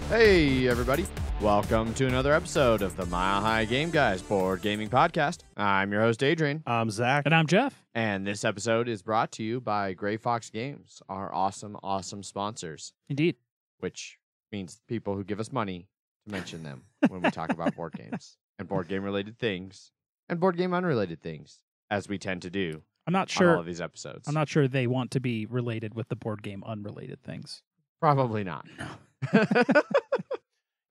Hey, everybody. Welcome to another episode of the Mile High Game Guys Board Gaming Podcast. I'm your host, Adrian. I'm Zach. And I'm Jeff. And this episode is brought to you by Gray Fox Games, our awesome sponsors. Indeed. Which means people who give us money to mention them when we talk about board games and board game related things and board game unrelated things, as we tend to do I'm not on sure. all of these episodes. I'm not sure they want to be related with the board game unrelated things. Probably not.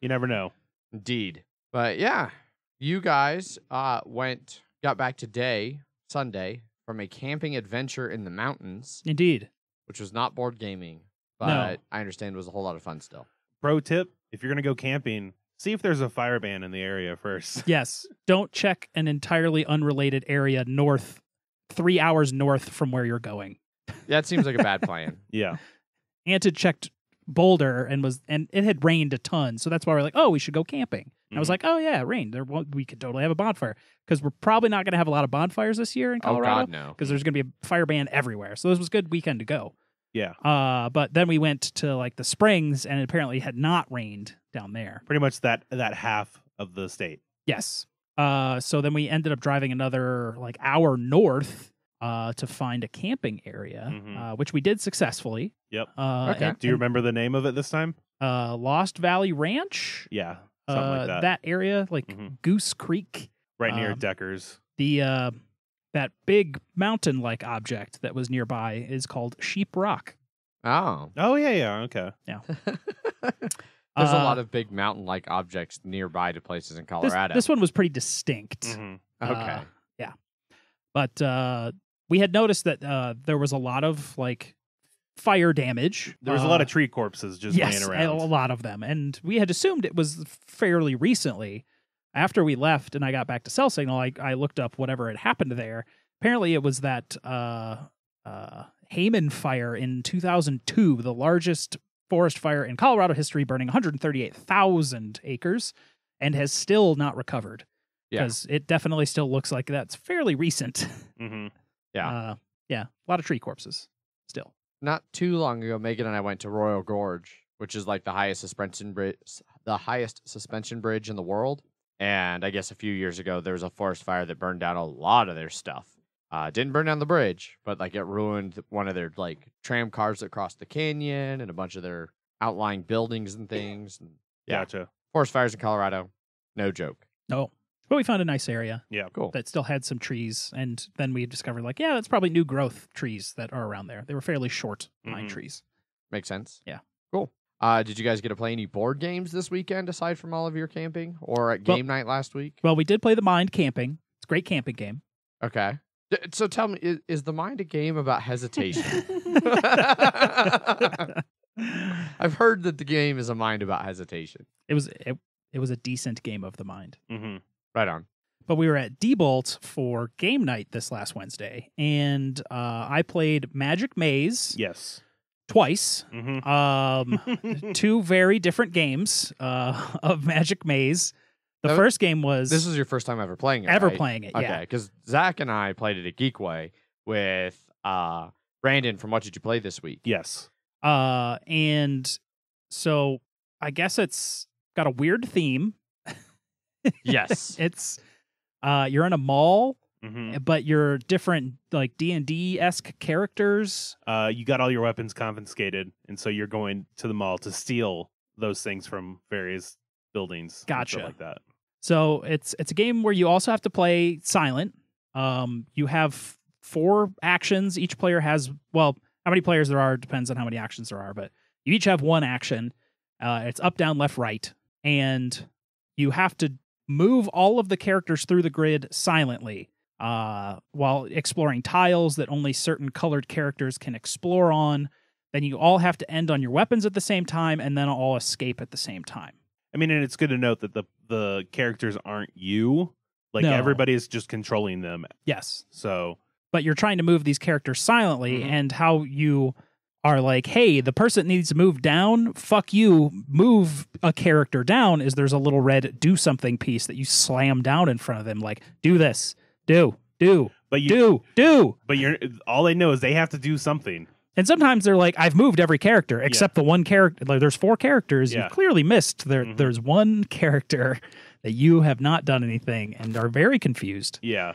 You never know. Indeed. But yeah, you guys got back today, Sunday, from a camping adventure in the mountains, Indeed. which was not board gaming, but No. I understand was a whole lot of fun still. Pro tip, if you're going to go camping, see if there's a fire ban in the area first. Yes. Don't check an entirely unrelated area 3 hours north from where you're going. That seems like a bad plan. Yeah. Anta checked Boulder and it had rained a ton. So that's why we're like, oh, we should go camping. And I was like, oh yeah, it rained. We could totally have a bonfire because we're probably not going to have a lot of bonfires this year in Oh, Colorado. God, no. Because there's going to be a fire ban everywhere. So this was a good weekend to go. Yeah. But then we went to like the Springs and it apparently had not rained down there. Pretty much that half of the state. Yes. So then we ended up driving another like hour north to find a camping area, which we did successfully. Yep. Okay. Do you remember the name of it this time? Lost Valley Ranch? Yeah. Something like that. Area, like Goose Creek. Right near Decker's. The that big mountain-like object that was nearby is called Sheep Rock. Oh. Oh, yeah. Okay. Yeah. There's a lot of big mountain-like objects nearby to places in Colorado. This one was pretty distinct. Okay. Yeah. But we had noticed that there was a lot of like fire damage. There was a lot of tree corpses just laying around. A lot of them. And we had assumed it was fairly recently. After we left and I got back to Cell Signal, I looked up whatever had happened there. Apparently it was that Hayman fire in 2002, the largest forest fire in Colorado history, burning 138,000 acres, and has still not recovered. Because it definitely still looks like that's fairly recent. Yeah. Yeah, a lot of tree corpses still. Not too long ago, Megan and I went to Royal Gorge, which is like the highest suspension bridge in the world. And I guess a few years ago, there was a forest fire that burned down a lot of their stuff. Didn't burn down the bridge, but like it ruined one of their like tram cars that crossed the canyon and a bunch of their outlying buildings and things. And, yeah, Gotcha. forest fires in Colorado, no joke. No. But we found a nice area. Yeah. Cool. That still had some trees. And then we discovered like, yeah, that's probably new growth trees that are around there. They were fairly short pine trees. Makes sense. Yeah. Cool. Did you guys get to play any board games this weekend aside from all of your camping or at game night last week? Well, we did play the Mind Camping. It's a great camping game. Okay. So tell me, is the Mind a game about hesitation? I've heard that the game is a mind about hesitation. It was a decent game of the Mind. Right on. But we were at D-Bolt for game night this last Wednesday, and I played Magic Maze. Yes. Twice. Two very different games of Magic Maze. The first game was... This was your first time ever playing it, playing it, yeah. Okay, because Zach and I played it at Geekway with Brandon from What Did You Play This Week? Yes. And so I guess it's got a weird theme. Yes. It's you're in a mall, but you're different like D&D-esque characters. You got all your weapons confiscated, and so you're going to the mall to steal those things from various buildings. Gotcha. And stuff like that. So it's a game where you also have to play silent. You have 4 actions. Each player has, well, how many players there are depends on how many actions there are, but you each have 1 action. It's up, down, left, right. And you have to move all of the characters through the grid silently while exploring tiles that only certain colored characters can explore on. Then you all have to end on your weapons at the same time and then all escape at the same time. I mean, and it's good to note that the characters aren't you. Like, No. everybody is just controlling them. Yes. So, but you're trying to move these characters silently, and how you are like, hey, the person that needs to move down, fuck you, move a character down, is there's a little red do something piece that you slam down in front of them, like, do this, do. but But you're all they know is they have to do something. And sometimes they're like, I've moved every character except the one character. Like, there's 4 characters. Yeah. You've clearly missed. There's one character that you have not done anything and are very confused. Yeah.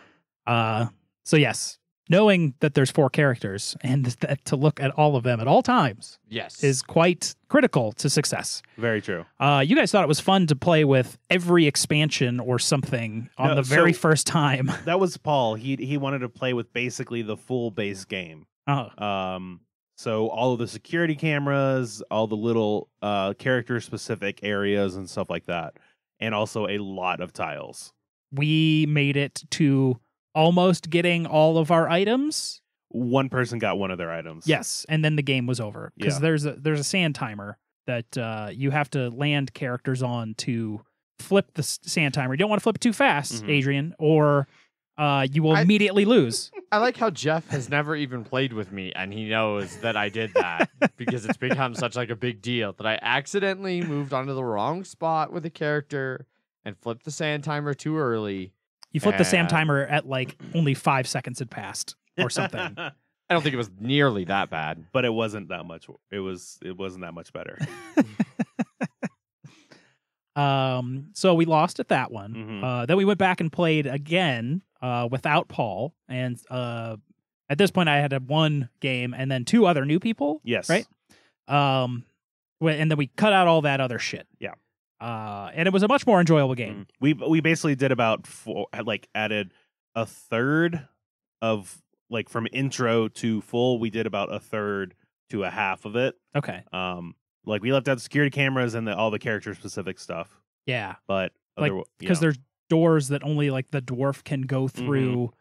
So yes, knowing that there's 4 characters and that to look at all of them at all times is quite critical to success. Very true. You guys thought it was fun to play with every expansion or something on the very first time. That was Paul. He wanted to play with basically the full base game. So all of the security cameras, all the little character specific areas and stuff like that, and also a lot of tiles. We made it to almost getting all of our items. One person got one of their items. Yes, and then the game was over because there's a sand timer that you have to land characters on to flip the sand timer. You don't want to flip it too fast, Adrian, or you will immediately lose. I like how Jeff has never even played with me, and he knows that I did that because it's become such like a big deal that I accidentally moved onto the wrong spot with a character and flipped the sand timer too early. You flipped the sand timer at like only 5 seconds had passed or something. I don't think it was nearly that bad, but it wasn't that much. It wasn't that much better. So we lost at that one. Then we went back and played again without Paul, and at this point I had 1 game and then 2 other new people. Yes, right. And then we cut out all that other shit. Yeah. And it was a much more enjoyable game. We basically did about 4, like added a third of like from intro to full. We did about a third to a half of it. Okay. Like we left out the security cameras and all the character specific stuff. Yeah. But like because there's doors that only like the dwarf can go through.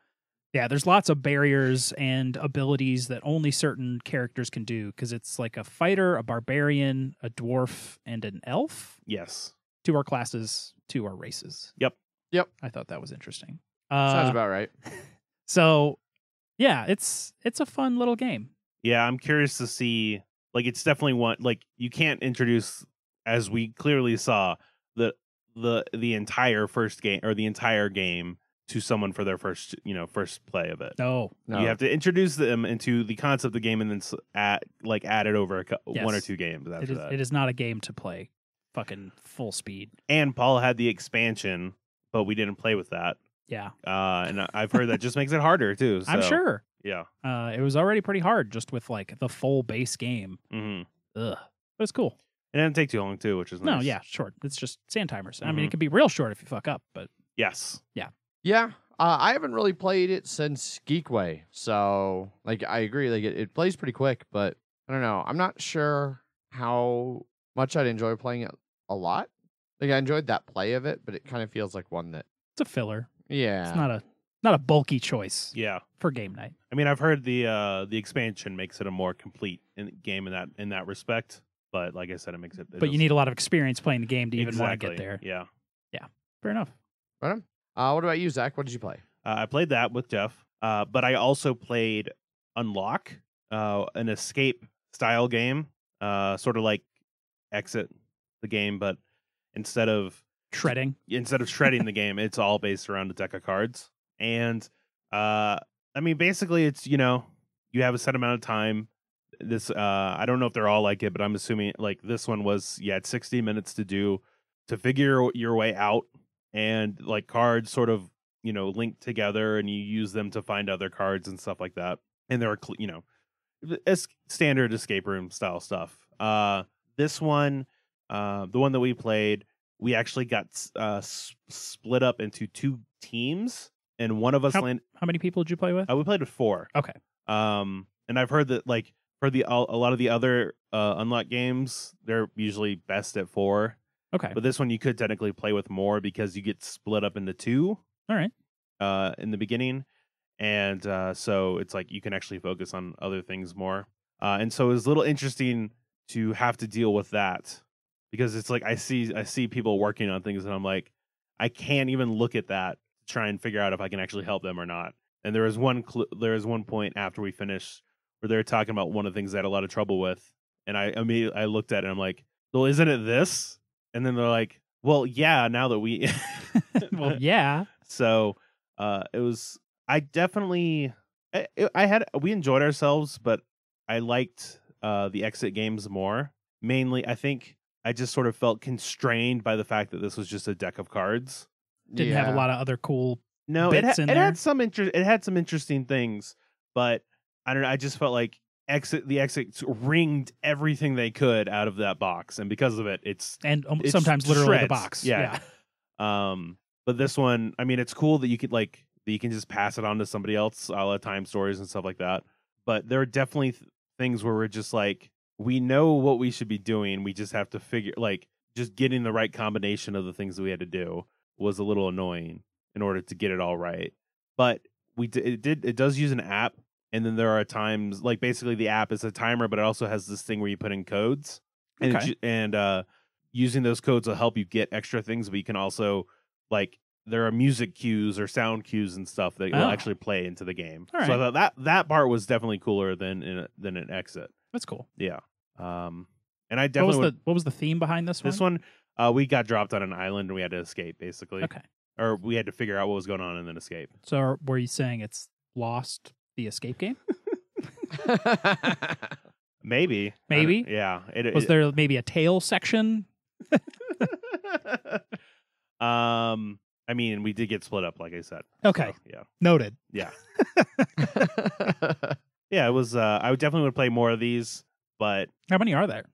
Yeah, there's lots of barriers and abilities that only certain characters can do because it's like a fighter, a barbarian, a dwarf, and an elf. Yes. 2 are classes, 2 are races. Yep. I thought that was interesting. Sounds about right. So, yeah, it's a fun little game. Yeah, I'm curious to see. Like, it's definitely one. Like, you can't introduce, as we clearly saw, the entire first game or the entire game to someone for their first play of it. No. You have to introduce them into the concept of the game and then add it over 1 or 2 games after that. It is not a game to play fucking full speed. And Paul had the expansion, but we didn't play with that. Yeah. And I've heard that just makes it harder too. So, I'm sure. Yeah. It was already pretty hard just with like the full base game. Ugh. But it's cool. It didn't take too long too, which is nice. No, yeah, short. It's just sand timers. I mean, it can be real short if you fuck up, but yes. Yeah, I haven't really played it since Geekway, so like I agree, like it plays pretty quick, but I don't know. I'm not sure how much I'd enjoy playing it a lot. Like I enjoyed that play of it, but it kind of feels like one that it's a filler. Yeah, it's not a bulky choice. Yeah, for game night. I mean, I've heard the expansion makes it a more complete game in that respect, but like I said, it makes it. But you need a lot of experience playing the game to even want to get there. Yeah, fair enough. Right on. What about you, Zach? What did you play? I played that with Jeff, but I also played Unlock, an escape style game, sort of like Exit the game, but instead of shredding the game, it's all based around a deck of cards. And I mean, basically, it's you have a set amount of time. This I don't know if they're all like it, but I'm assuming like this one was it's 60 minutes to figure your way out. And like cards sort of, link together and you use them to find other cards and stuff like that. And there are, standard escape room style stuff. This one, the one that we played, we actually got split up into 2 teams. And one of us How many people did you play with? We played with 4. Okay. And I've heard that like for a lot of the other Unlock games, they're usually best at 4. Okay. But this one you could technically play with more because you get split up into 2. All right. In the beginning. And so it's like you can actually focus on other things more. And so it was a little interesting to have to deal with that because it's like I see people working on things and I'm like, I can't even look at that to try and figure out if I can actually help them or not. And there was one point after we finished where they were talking about one of the things they had a lot of trouble with. And I looked at it and I'm like, well, isn't it this? And then they're like, well, yeah, now that we... well, yeah. So it was... we enjoyed ourselves, but I liked the exit games more. Mainly, I think I just sort of felt constrained by the fact that this was just a deck of cards. Didn't have a lot of other cool No, bits in it there. had some it had some interesting things, but I don't know. I just felt like the exits wringed everything they could out of that box, and because of it, it's sometimes literally the shreds. box. Yeah. But this one, I mean, it's cool that you could that you can just pass it on to somebody else, a la time stories and stuff like that. But there are definitely things where we're just like, we know what we should be doing. We just have to figure, just getting the right combination of the things that we had to do was a little annoying in order to get it all right. But it does use an app, and then there are times, basically the app is a timer, but it also has this thing where you put in codes, and using those codes will help you get extra things. But you can also there are music cues or sound cues and stuff that will actually play into the game. All right. So I thought that part was definitely cooler than an exit. That's cool. Yeah. And I definitely what was the theme behind this one? This one, we got dropped on an island and we had to escape, basically. Okay. Or we had to figure out what was going on and then escape. So were you saying it's Lost, the escape game? Maybe. Maybe? Yeah. Was there maybe a tail section? I mean, we did get split up, like I said. Okay. So, yeah. Noted. Yeah. Yeah, it was. I definitely would play more of these, but How many are there?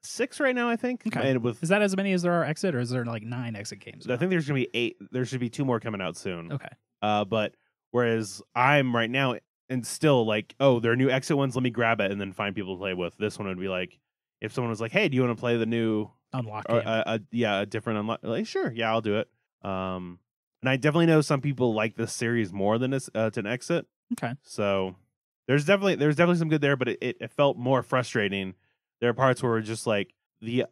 6 right now, I think. Okay. And with Is that as many as there are exit, or is there 9 exit games? I think there's gonna be 8. There should be 2 more coming out soon. Okay. But whereas I'm right now and still oh, there are new exit ones. Let me grab it and then find people to play with. This one would be if someone was like, "Hey, do you want to play the new Unlock or game? a different unlock?" Sure, yeah, I'll do it. And I definitely know some people like this series more than an exit. Okay. So there's definitely some good there, but it felt more frustrating. There are parts where we're just the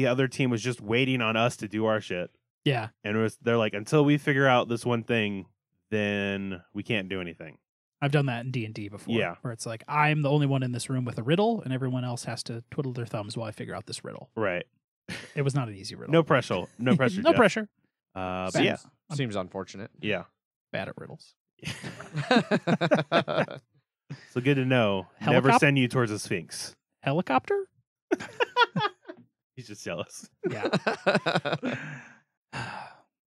other team was just waiting on us to do our shit. Yeah. And they're until we figure out this one thing, then we can't do anything. I've done that in D&D before. Yeah. Where it's I'm the only one in this room with a riddle, and everyone else has to twiddle their thumbs while I figure out this riddle. Right. It was not an easy riddle. No pressure. No pressure. No Jeff. pressure. But yeah. Seems unfortunate. Yeah. Bad at riddles. So good to know. Never send you towards a Sphinx. Helicopter? He's just jealous. Yeah.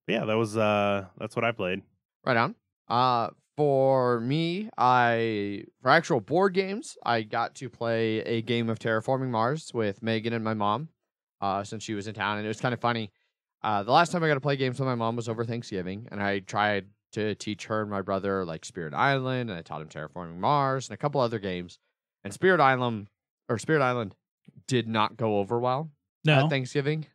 Yeah, that's what I played. Right on. For me, for actual board games, I got to play a game of Terraforming Mars with Megan and my mom, since she was in town, and it was kind of funny. The last time I got to play games with my mom was over Thanksgiving, and I tried to teach her and my brother Spirit Island, and I taught him Terraforming Mars and a couple other games. And Spirit Island did not go over well at Thanksgiving.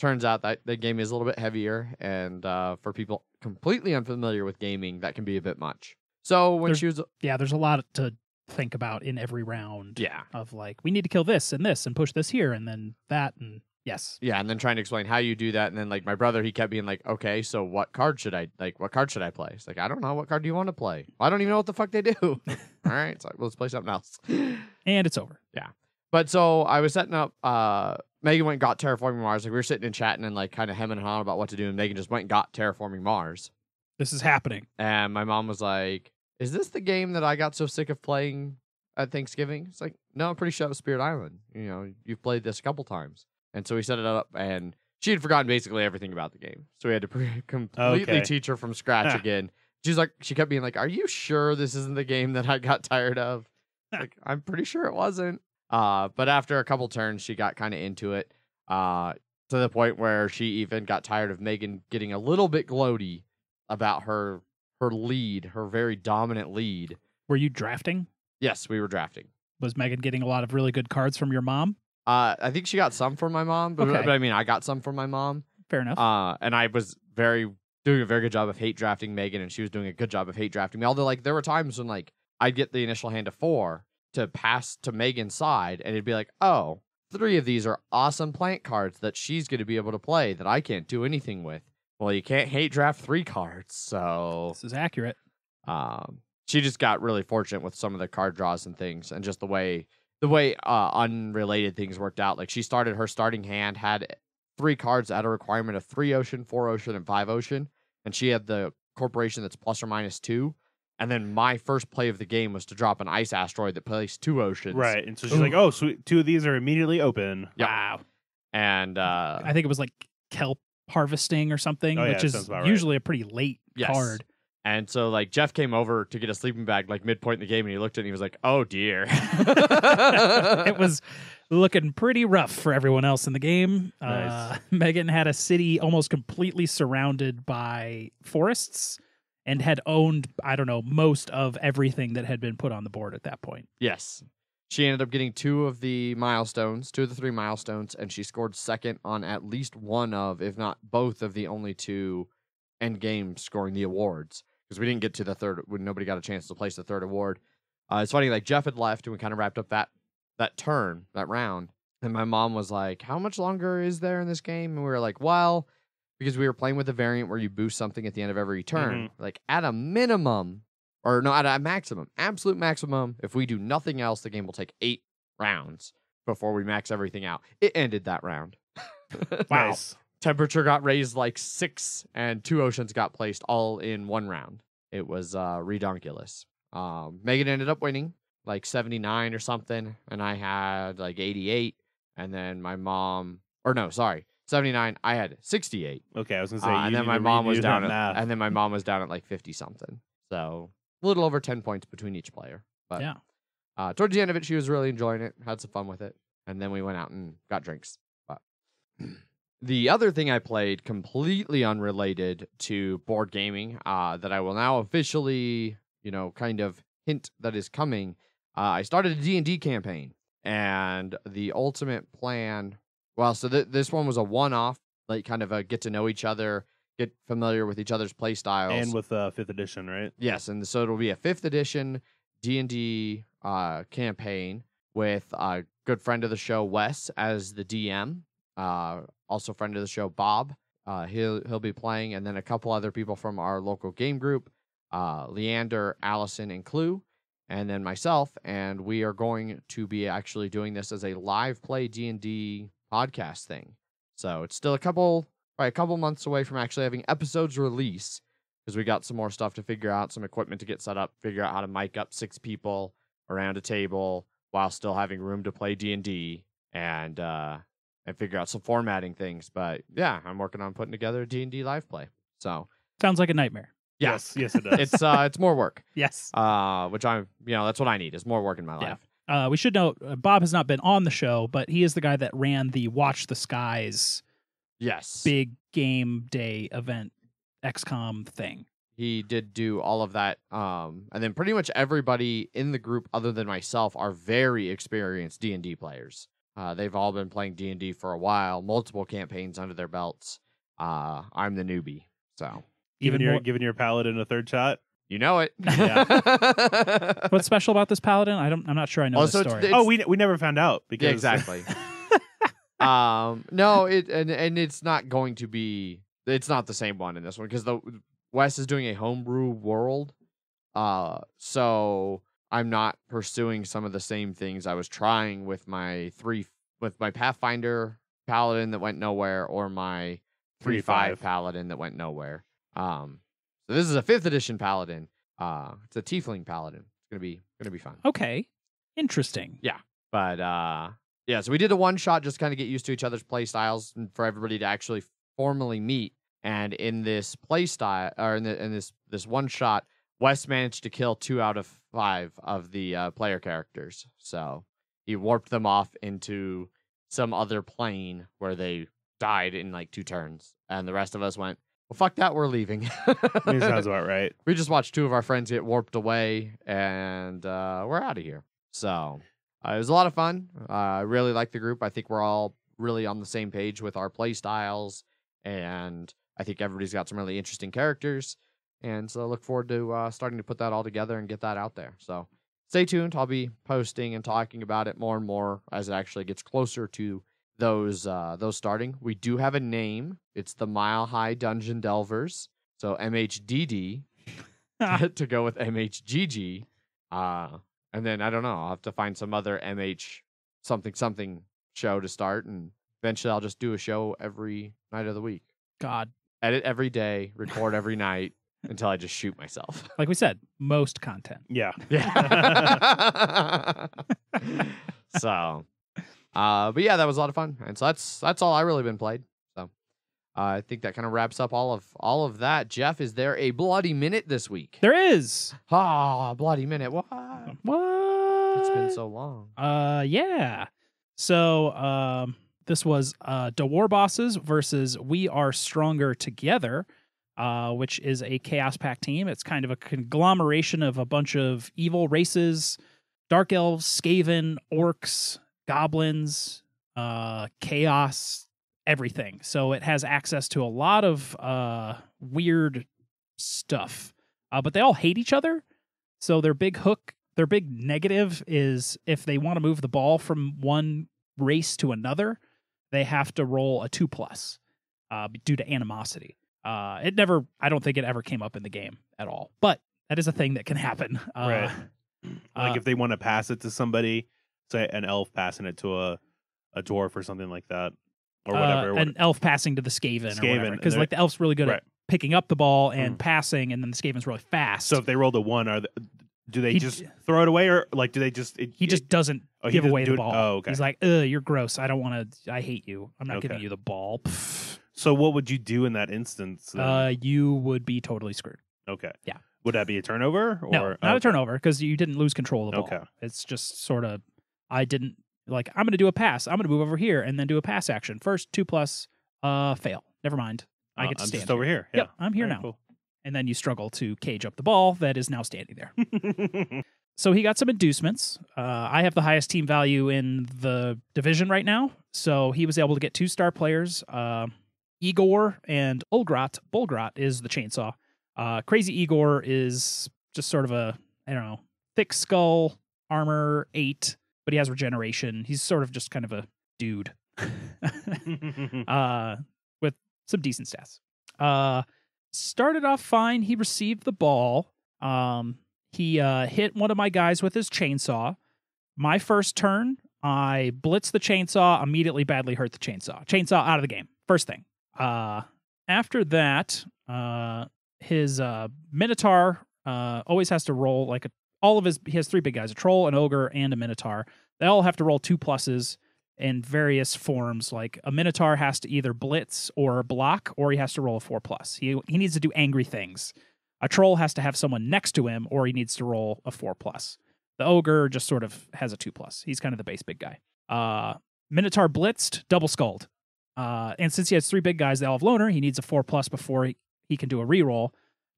Turns out that the game is a little bit heavier, and for people completely unfamiliar with gaming, that can be a bit much. So when there's a lot to think about in every round. Yeah. Of we need to kill this and push this here and then that and yes. Yeah, and then trying to explain how you do that, and then my brother, he kept being okay, so what card should I play? It's I don't know, what card do you want to play? Well, I don't even know what the fuck they do. All right, so let's play something else. And it's over. Yeah. But so I was setting up, Megan went and got Terraforming Mars. We were sitting and chatting and kind of hemming and hawing about what to do, and Megan just went and got Terraforming Mars. This is happening. And my mom was like, is this the game that I got so sick of playing at Thanksgiving? It's no, I'm pretty sure it was Spirit Island. You've played this a couple times. And so we set it up, and she had forgotten basically everything about the game. So we had to completely teach her from scratch again. She kept being are you sure this isn't the game that I got tired of? I'm pretty sure it wasn't. But after a couple turns, she got kind of into it, to the point where she even got tired of Megan getting a little bit gloaty about her lead, her very dominant lead. Were you drafting? Yes, we were drafting. Was Megan getting a lot of really good cards from your mom? I think she got some from my mom, but I mean, I got some from my mom. Fair enough. And I was doing a very good job of hate drafting Megan, and she was doing a good job of hate drafting me. Although, there were times when, I'd get the initial hand of 4 to pass to Megan's side, and it'd be oh, 3 of these are awesome plant cards that she's going to be able to play that I can't do anything with. Well, you can't hate draft 3 cards, so... This is accurate. She just got really fortunate with some of the card draws and things, and just the way unrelated things worked out. She started her starting hand, had 3 cards at a requirement of 3 ocean, 4 ocean, and 5 ocean, and she had the corporation that's ±2. And then my first play of the game was to drop an ice asteroid that placed 2 oceans. Right. And so she's like, oh, sweet. 2 of these are immediately open. Yep. Wow. And I think it was like kelp harvesting or something, Oh, yeah, which that is sounds about usually a pretty late Yes. card. And so, like, Jeff came over to get a sleeping bag, like, midpoint in the game, and he looked at it and he was like, oh, dear. It was looking pretty rough for everyone else in the game. Nice. Megan had a city almost completely surrounded by forests and had owned, I don't know, most of everything that had been put on the board at that point. Yes. She ended up getting 2 of the milestones, 2 of the 3 milestones, and she scored second on at least one of, if not both of the only 2 end game scoring the awards. Because we didn't get to the third, when nobody got a chance to place the third award. It's funny, like Jeff had left and we kind of wrapped up that turn, that round. And my mom was like, how much longer is there in this game? And we were like, well, because we were playing with a variant where you boost something at the end of every turn. Like at a minimum, or no, at a maximum, absolute maximum, if we do nothing else, the game will take 8 rounds before we max everything out. It ended that round. Wow. Nice. Temperature got raised like 6 and 2 oceans got placed all in 1 round. It was redonkulous. Megan ended up winning like 79 or something, and I had like 88. And then my mom, or no, sorry, 79. I had 68. Okay, I was gonna say. And you then need my to mom was redo down that at, math. and then my mom was down at like 50 something. So a little over 10 points between each player. But Yeah. towards the end of it, she was really enjoying it, had some fun with it, and then we went out and got drinks. But the other thing I played, completely unrelated to board gaming, that I will now officially, kind of hint that is coming. I started a D&D campaign, and the ultimate plan. Well, so this one was a one-off, like kind of a get to know each other, get familiar with each other's play styles, And with 5th edition, right? yes, and so it'll be a 5th edition D&D campaign with a good friend of the show, Wes, as the DM. Also friend of the show, Bob. He'll be playing, and then a couple other people from our local game group, Leander, Allison, and Clue, and then myself. And we are going to be actually doing this as a live play D&D podcast thing. So it's still probably a couple months away from actually having episodes release, because we got some more stuff to figure out, some equipment to get set up, figure out how to mic up 6 people around a table while still having room to play D&D, and figure out some formatting things. But yeah, I'm working on putting together a D&D live play. So Sounds like a nightmare. yeah, Yes, it does. it's more work. Yes. Which I'm, that's what I need, is more work in my Yeah. life. We should note, Bob has not been on the show, but he is the guy that ran the Watch the Skies Yes. big game day event XCOM thing. He did do all of that. And then pretty much everybody in the group other than myself are very experienced D&D players. They've all been playing D&D for a while, multiple campaigns under their belts. I'm the newbie. So, Even more, giving your paladin a 3rd shot. you know it. Yeah. what's special about this paladin? I'm not sure I know Oh, the so it's- story. it's- We never found out because Yeah, exactly. No, and it's not going to be. It's not the same one in this one, because the Wes is doing a homebrew world. So I'm not pursuing some of the same things I was trying with my Pathfinder Paladin that went nowhere, or my 3.5 Paladin that went nowhere. So this is a 5th edition Paladin. It's a Tiefling Paladin. It's gonna be fun. Okay. Interesting. But yeah, so we did a one shot just kind of get used to each other's play styles and for everybody to actually formally meet. And in this play style, or in this one shot, Wes managed to kill 2 out of 5 of the player characters. So he warped them off into some other plane where they died in like 2 turns, and the rest of us went, well, fuck that, we're leaving. I mean, sounds about right. We just watched 2 of our friends get warped away, and we're out of here. So it was a lot of fun. I really like the group. I think we're all really on the same page with our play styles, and I think everybody's got some really interesting characters. And so I look forward to starting to put that all together and get that out there. So stay tuned. I'll be posting and talking about it more and more as it actually gets closer to those starting. We do have a name. It's the Mile High Dungeon Delvers. So MHDD to go with MHGG. And then I don't know. I'll have to find some other MH something show to start, and eventually I'll just do a show every night of the week. God. Edit every day, record every night, until I just shoot myself. Like we said, most content. Yeah. Yeah. So, but yeah, that was a lot of fun, and so that's all I really been played. So, I think that kind of wraps up all of that. Jeff, is there a bloody minute this week? There is. Bloody minute. What? What? It's been so long. Yeah. So, this was the War Bosses versus We Are Stronger Together, which is a Chaos Pact team. It's kind of a conglomeration of a bunch of evil races: Dark Elves, Skaven, Orcs, Goblins, Chaos, everything. So it has access to a lot of weird stuff. But they all hate each other. So their big negative is if they want to move the ball from one race to another, they have to roll a 2+ due to animosity. I don't think it ever came up in the game at all, but that is a thing that can happen. Right. Like if they want to pass it to somebody, say an elf passing it to a dwarf or something like that, or whatever. An elf passing to the Skaven or whatever. Because like the elf's really good right. at picking up the ball and passing, and then the Skaven's really fast. So if they rolled a 1, do they just throw it away, or like do they just? He just doesn't give away the ball. Oh, okay. He's like, "Ugh, you're gross. I don't want to. I hate you. I'm not giving you the ball." So what would you do in that instance? You would be totally screwed. Okay. Yeah. Would that be a turnover? Or? No, not a turnover, because you didn't lose control of the ball. Okay. It's just sort of, I didn't, like, I'm going to do a pass. I'm going to move over here and then do a pass action. First, 2+, fail. Never mind. I get to I'm stand just over here. Yeah. Yep, I'm here now. Cool. And then you struggle to cage up the ball that is now standing there. So he got some inducements. I have the highest team value in the division right now. So he was able to get 2-star players, Igor and Ulgrat. Bulgrat is the chainsaw. Crazy Igor is just sort of a, I don't know, thick skull, armor 8, but he has regeneration. He's sort of just kind of a dude with some decent stats. Started off fine. He received the ball. He hit one of my guys with his chainsaw. My first turn, I blitzed the chainsaw, immediately badly hurt the chainsaw. Chainsaw out of the game. First thing. After that, his Minotaur always has to roll like he has 3 big guys, a troll, an ogre, and a Minotaur. They all have to roll 2+ in various forms. Like a Minotaur has to either blitz or block, or he has to roll a 4+. He needs to do angry things. A troll has to have someone next to him, or he needs to roll a 4+. The ogre just sort of has a 2+. He's kind of the base big guy. Minotaur blitzed, double skulled. And since he has 3 big guys, they all have loner, he needs a 4+ before he can do a reroll.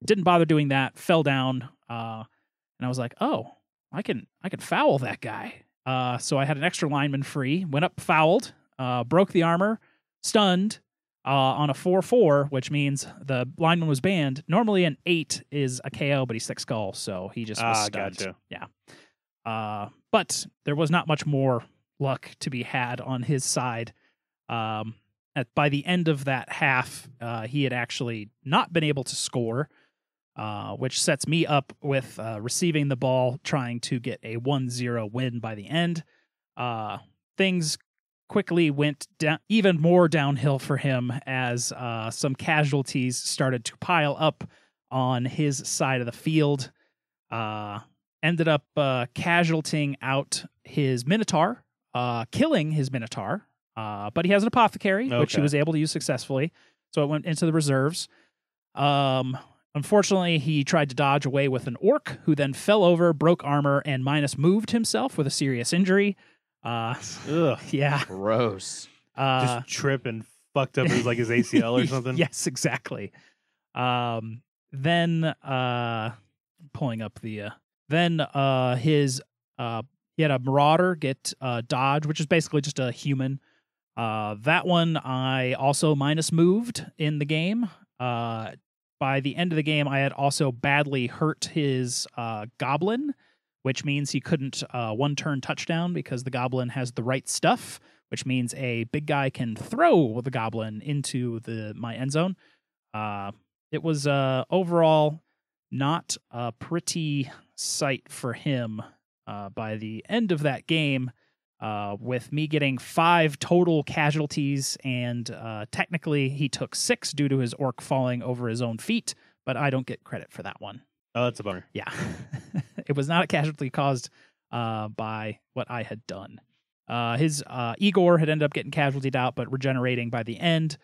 Didn't bother doing that, fell down, and I was like, oh, I can foul that guy. So I had an extra lineman free, went up, fouled, broke the armor, stunned on a 4/4, which means the lineman was banned. Normally an 8 is a KO, but he's 6 skull, so he just was stunned. Gotcha. Yeah. But there was not much more luck to be had on his side. By the end of that half, he had actually not been able to score, which sets me up with receiving the ball, trying to get a 1-0 win by the end. Things quickly went down, even more downhill for him as some casualties started to pile up on his side of the field. Ended up casualtying out his Minotaur, killing his Minotaur. But he has an apothecary, which he was able to use successfully. So it went into the reserves. Unfortunately, he tried to dodge away with an orc, who then fell over, broke armor, and -moved himself with a serious injury. Ugh. Yeah. Gross. Just trip and fucked up his ACL or something. Yes, exactly. Then pulling up the he had a Marauder get dodge, which is basically just a human. That one I also -moved in the game. By the end of the game, I had also badly hurt his goblin, which means he couldn't 1-turn touchdown because the goblin has the right stuff, which means a big guy can throw the goblin into my end zone. It was overall not a pretty sight for him by the end of that game, with me getting 5 total casualties, and technically he took 6 due to his orc falling over his own feet, but I don't get credit for that one. Oh, that's a bummer. Yeah. It was not a casualty caused by what I had done. His Igor had ended up getting casualtied out, but regenerating by the end.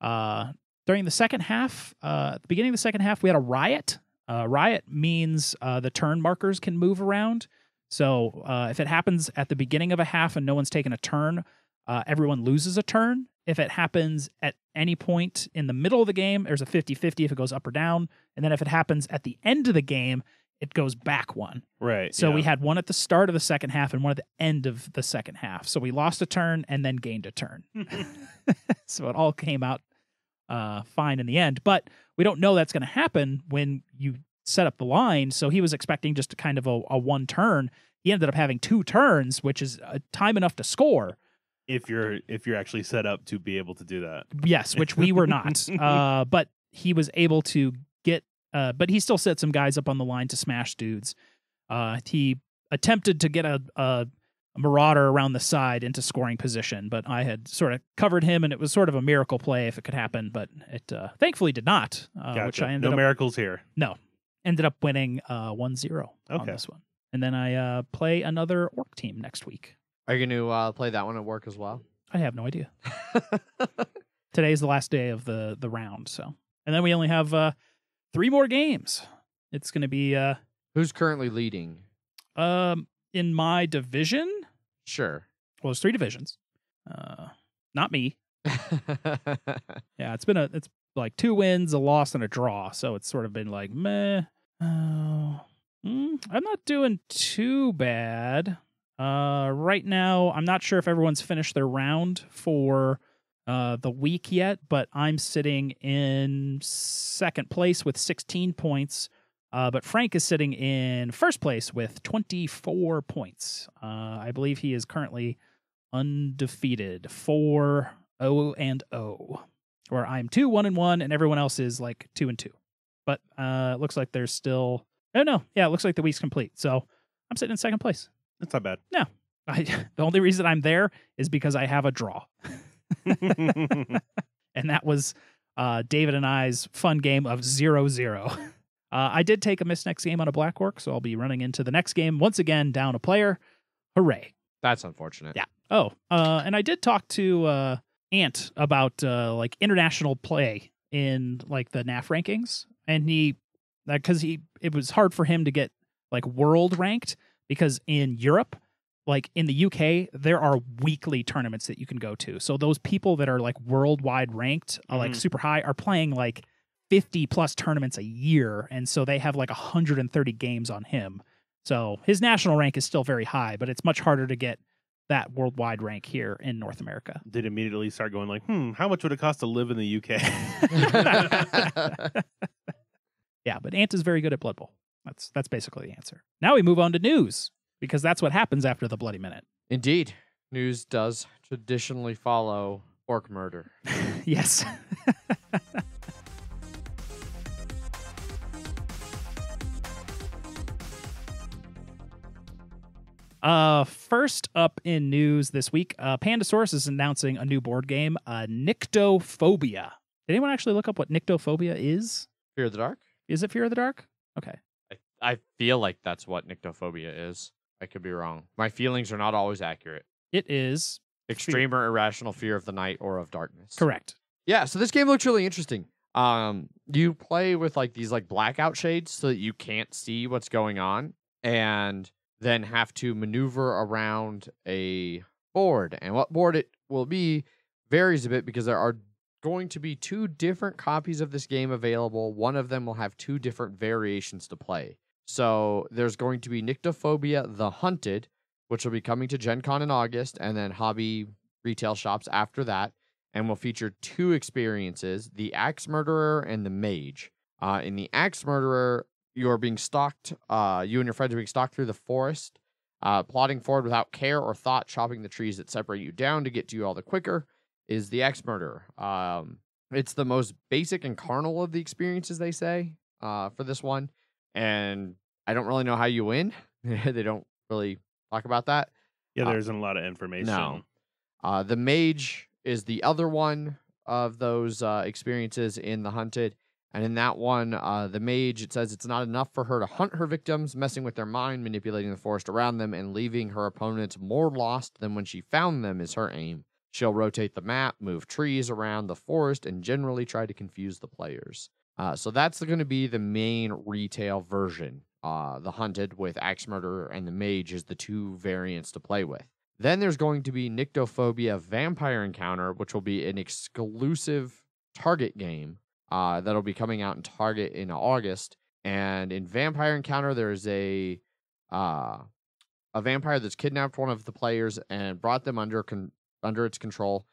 During the second half, at the beginning of the second half, we had a riot. Riot means the turn markers can move around. So if it happens at the beginning of a half and no one's taken a turn, everyone loses a turn. If it happens at any point in the middle of the game, there's a 50-50 if it goes up or down. And then if it happens at the end of the game, it goes back one. Right. So we had one at the start of the second half and one at the end of the second half. So we lost a turn and then gained a turn. So it all came out fine in the end. But we don't know that's going to happen when you set up the line. So he was expecting just a kind of a one turn. He ended up having 2 turns, which is time enough to score. If you're actually set up to be able to do that. Yes, which we were not. But he was able to get, but he still set some guys up on the line to smash dudes. He attempted to get a marauder around the side into scoring position, but I had sort of covered him, and it was sort of a miracle play if it could happen, but it thankfully did not. Gotcha. Which I ended no up, miracles here. No, ended up winning 1-0 on this one. And then I play another orc team next week. Are you going to play that one at work as well? I have no idea. Today's the last day of the round, so. And then we only have 3 more games. It's going to be Who's currently leading? in my division. Sure. Well, there's 3 divisions. Not me. Yeah, it's like 2 wins, a loss, and a draw. So it's sort of been like meh. I'm not doing too bad. Right now, I'm not sure if everyone's finished their round for the week yet, but I'm sitting in second place with 16 points. But Frank is sitting in first place with 24 points. I believe he is currently undefeated, 4-0-0, where I'm 2-1-1, and everyone else is like 2-2. But it looks like there's still. Oh no, yeah, it looks like the week's complete. So I'm sitting in second place. That's not bad. No, the only reason I'm there is because I have a draw. And that was David and I's fun game of 0-0. I did take a miss next game on a Black Orc, so I'll be running into the next game once again down a player. Hooray. That's unfortunate. Yeah. Oh, and I did talk to Ant about like international play in like the NAF rankings, and it was hard for him to get like world ranked. Because in Europe, like in the UK, there are weekly tournaments that you can go to. So those people that are like worldwide ranked, like super high, are playing like 50 plus tournaments a year. And so they have like 130 games on him. So his national rank is still very high, but it's much harder to get that worldwide rank here in North America. Did immediately start going like, how much would it cost to live in the UK? Yeah, but Ant is very good at Blood Bowl. That's basically the answer. Now we move on to news, because that's what happens after the Bloody Minute. Indeed. News does traditionally follow orc murder. Yes. First up in news this week, Pandasaurus is announcing a new board game, Nyctophobia. Did anyone actually look up what Nyctophobia is? Fear of the Dark? Is it Fear of the Dark? Okay. I feel like that's what Nyctophobia is. I could be wrong. My feelings are not always accurate. It is. Extreme or irrational fear of the night or of darkness. Correct. Yeah, so this game looks really interesting. You play with like these like blackout shades so that you can't see what's going on, and then have to maneuver around a board. And what board it will be varies a bit, because there are going to be 2 different copies of this game available. One of them will have 2 different variations to play. So there's going to be Nyctophobia The Hunted, which will be coming to Gen Con in August, and then hobby retail shops after that, and will feature 2 experiences, the Axe Murderer and the Mage. In the Axe Murderer, you're being stalked, you and your friends are being stalked through the forest, plodding forward without care or thought, chopping the trees that separate you down to get to you all the quicker, is the Axe Murderer. It's the most basic and carnal of the experiences, they say, for this one. And I don't really know how you win. They don't really talk about that. Yeah, there isn't a lot of information. No. The Mage is the other one of those experiences in The Hunted. And in that one, the mage, it says it's not enough for her to hunt her victims, messing with their mind, manipulating the forest around them, and leaving her opponents more lost than when she found them is her aim. She'll rotate the map, move trees around the forest, and generally try to confuse the players. So that's going to be the main retail version. The hunted with axe murderer and the mage is the two variants to play with. Then there's going to be Nyctophobia Vampire Encounter, which will be an exclusive Target game that'll be coming out in Target in August. And in Vampire Encounter, there's a vampire that's kidnapped one of the players and brought them under its control.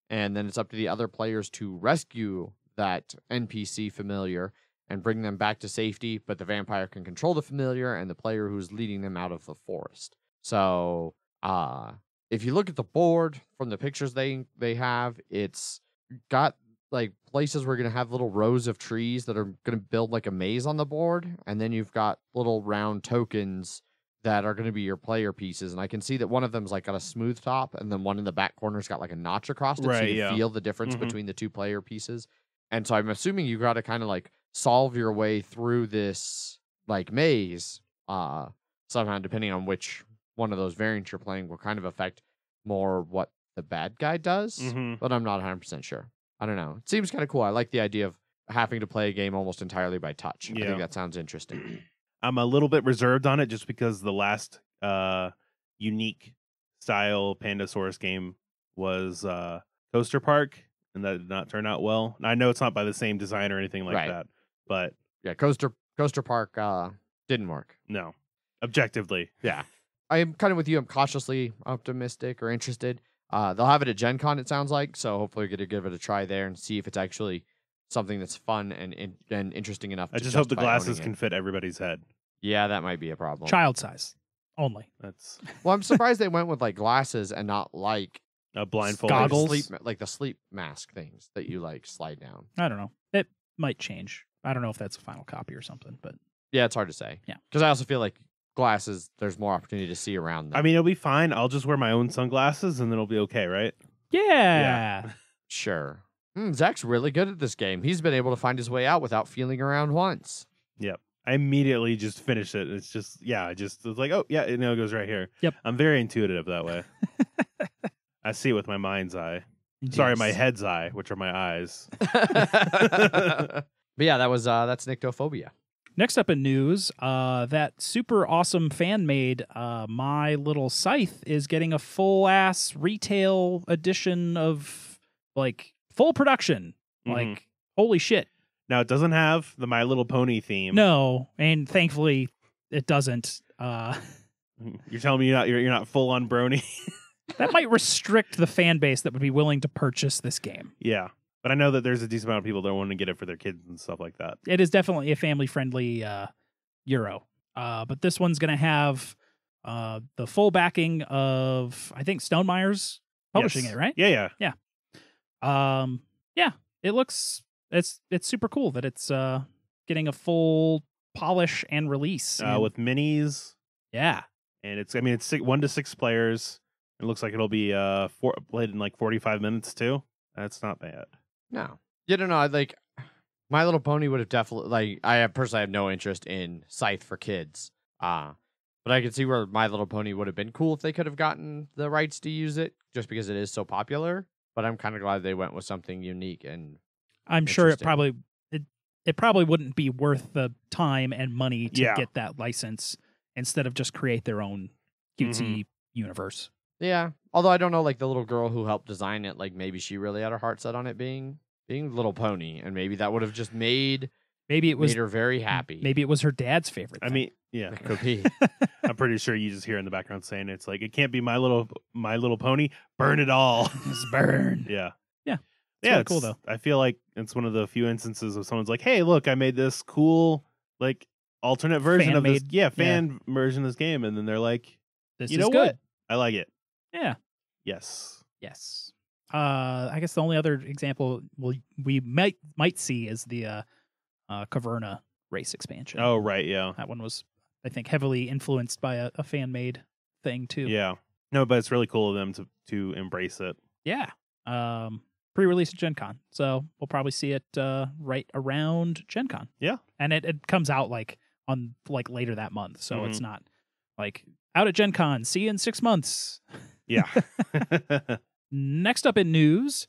And then it's up to the other players to rescue that NPC familiar and bring them back to safety. But the vampire can control the familiar and the player who's leading them out of the forest. So if you look at the board from the pictures they have, it's got like places where you're going to have little rows of trees that are going to build like a maze on the board. And then you've got little round tokens that are going to be your player pieces. And I can see that one of them's like got a smooth top, and then one in the back corner's got like a notch across it. So you feel the difference between the two player pieces. And so I'm assuming you got to kind of like solve your way through this like maze somehow, depending on which one of those variants you're playing will kind of affect more what the bad guy does. But I'm not 100% sure. I don't know. It seems kind of cool. I like the idea of having to play a game almost entirely by touch. I think that sounds interesting. I'm a little bit reserved on it just because the last unique style Pandasaurus game was Coaster Park, and that did not turn out well. I know it's not by the same design or anything like that, but yeah, Coaster Park didn't work. No, objectively. Yeah, I am kind of with you. I'm cautiously optimistic or interested. They'll have it at Gen Con, it sounds like, so hopefully we're going to give it a try there and see if it's actually something that's fun and interesting enough. I just hope the glasses can fit everybody's head. Yeah, that might be a problem. Child size only. That's well, I'm surprised they went with like glasses and not like a blindfold goggles, like the sleep mask things that you like slide down. I don't know. It might change. I don't know if that's a final copy or something, but yeah, it's hard to say. Yeah, because I also feel like glasses, there's more opportunity to see around them. I mean, it'll be fine. I'll just wear my own sunglasses and then it'll be okay, right? Yeah. Sure. Zach's really good at this game. He's been able to find his way out without feeling around once. Yep. I immediately just finished it. It's just, I just was like, oh, yeah, it goes right here. Yep. I'm very intuitive that way. I see it with my mind's eye. Yes. Sorry, my head's eye, which are my eyes. But yeah, that's Nyctophobia. Next up in news, that super awesome fan-made My Little Scythe is getting a full-ass retail edition of, like, full production. Like, holy shit. Now, it doesn't have the My Little Pony theme. No, and thankfully, it doesn't. You're telling me you're not full-on brony? That might restrict the fan base that would be willing to purchase this game. Yeah. But I know that there's a decent amount of people that want to get it for their kids and stuff like that. It is definitely a family-friendly Euro. But this one's going to have the full backing of, I think, Stonemeyer's publishing it, right? Yeah. Yeah. It looks, it's super cool that it's getting a full polish and release. With minis. Yeah. And it's 1 to 6 players. It looks like it'll be played in like 45 minutes too. That's not bad. No. You don't know, like My Little Pony would have definitely I personally have no interest in Scythe for kids. But I could see where My Little Pony would have been cool if they could have gotten the rights to use it, just because it is so popular. But I'm kind of glad they went with something unique and I'm sure it probably wouldn't be worth the time and money to get that license instead of just create their own cutesy universe. Yeah. Although I don't know, like the little girl who helped design it, like maybe she really had her heart set on it being Little Pony, and maybe that would have just made her very happy. Maybe it was her dad's favorite thing. I mean, yeah, it could be. I'm pretty sure you just hear in the background saying it's like it can't be My Little Pony. Burn it all. Just burn. Yeah. It's really cool though. I feel like it's one of the few instances of someone's like, "Hey, look, I made this cool like alternate version of this, fan version of this game," and then they're like, "This is good. What? I like it." Yeah. Yes. I guess the only other example we might see is the Caverna race expansion. Oh, right, yeah. That one was, I think, heavily influenced by a fan-made thing too. Yeah. No, but it's really cool of them to embrace it. Yeah. pre-release at Gen Con. So we'll probably see it right around Gen Con. Yeah. And it comes out on later that month. So Mhm. it's not out at Gen Con. See you in 6 months. Yeah. Next up in news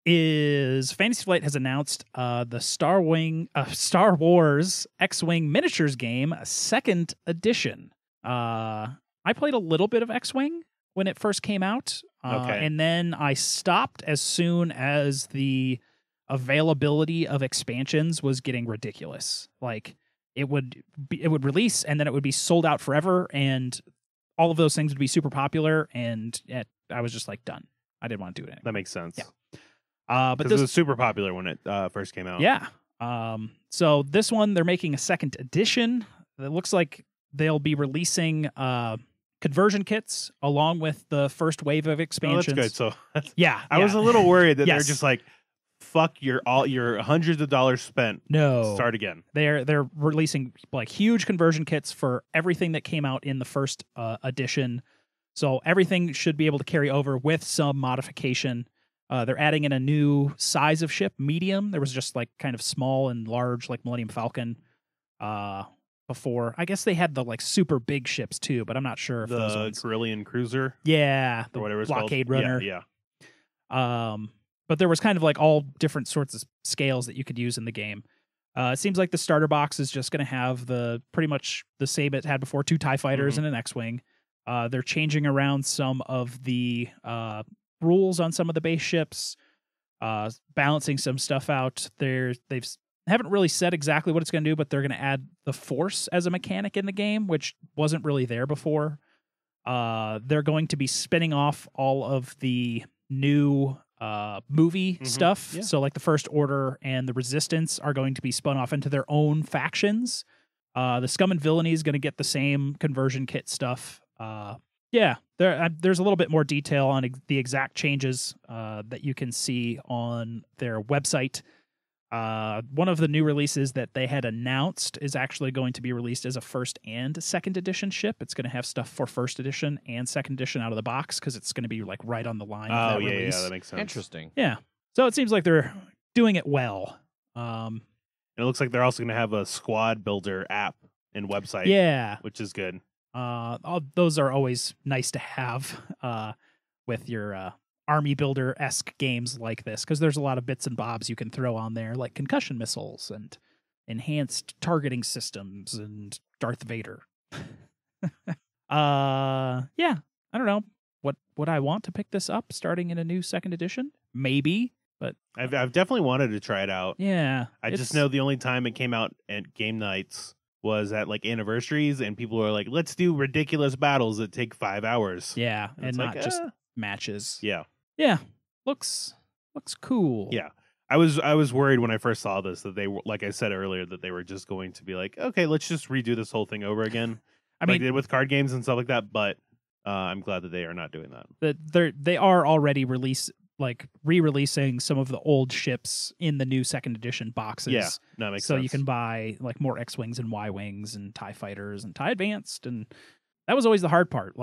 is Fantasy Flight has announced the Star Wars X-Wing miniatures game 2nd edition. I played a little bit of X-Wing when it first came out, Okay. and then I stopped as soon as the availability of expansions was getting ridiculous. It would release and then it would be sold out forever, and all of those things would be super popular, and I was just done. I didn't want to do it anymore. That makes sense. Yeah. But Because it was super popular when it first came out. Yeah. So this one, they're making a 2nd edition. It looks like they'll be releasing conversion kits along with the first wave of Oh, expansions. that's good. So Yeah. I was a little worried that they're Yes. just fuck your hundreds of dollars spent. No. Start again. They're releasing huge conversion kits for everything that came out in the first edition. So everything should be able to carry over with some modification. They're adding in a new size of ship, medium. There was just kind of small and large, Millennium Falcon. Before, I guess they had the super big ships too, but I'm not sure if those The ones. Carillion Cruiser Yeah, the or whatever it's blockade called. runner. Yeah. But there was kind of all different sorts of scales that you could use in the game. It seems like the starter box is just going to have pretty much the same it had before: 2 TIE fighters Mhm. and an X-wing. They're changing around some of the rules on some of the base ships, balancing some stuff out. They've haven't really said exactly what it's going to do, but they're going to add the Force as a mechanic in the game, which wasn't really there before. They're going to be spinning off all of the new movie stuff. Yeah. So the First Order and the Resistance are going to be spun off into their own factions. The Scum and Villainy is going to get the same conversion kit stuff. There's a little bit more detail on the exact changes that you can see on their website. One of the new releases that they had announced is actually going to be released as a 1st and 2nd edition ship. It's going to have stuff for 1st edition and 2nd edition out of the box because it's going to be right on the line of that release. Yeah, that makes sense. Interesting. Yeah. So it seems like they're doing it well. And it looks like they're also going to have a squad builder app and website. Yeah. Which is good. Those are always nice to have with your army builder-esque games like this, because there's a lot of bits and bobs you can throw on there, like concussion missiles and enhanced targeting systems and Darth Vader. I don't know. Would I want to pick this up starting in a new 2nd edition? Maybe, but I've definitely wanted to try it out. yeah. I just know the only time it came out at game nights was at anniversaries, and people were like, let's do ridiculous battles that take 5 hours. Yeah, And and it's not just matches. Yeah. Yeah. Looks cool. Yeah. I was worried when I first saw this that they were, like I said earlier, that they were just going to be like, okay, let's just redo this whole thing over again. I like mean, they did with card games and stuff like that, but I'm glad that they are not doing that. they are already re-releasing some of the old ships in the new 2nd edition boxes. Yeah, that makes so sense. you can buy more X-Wings and Y-Wings and TIE Fighters and TIE Advanced, and that was always the hard part.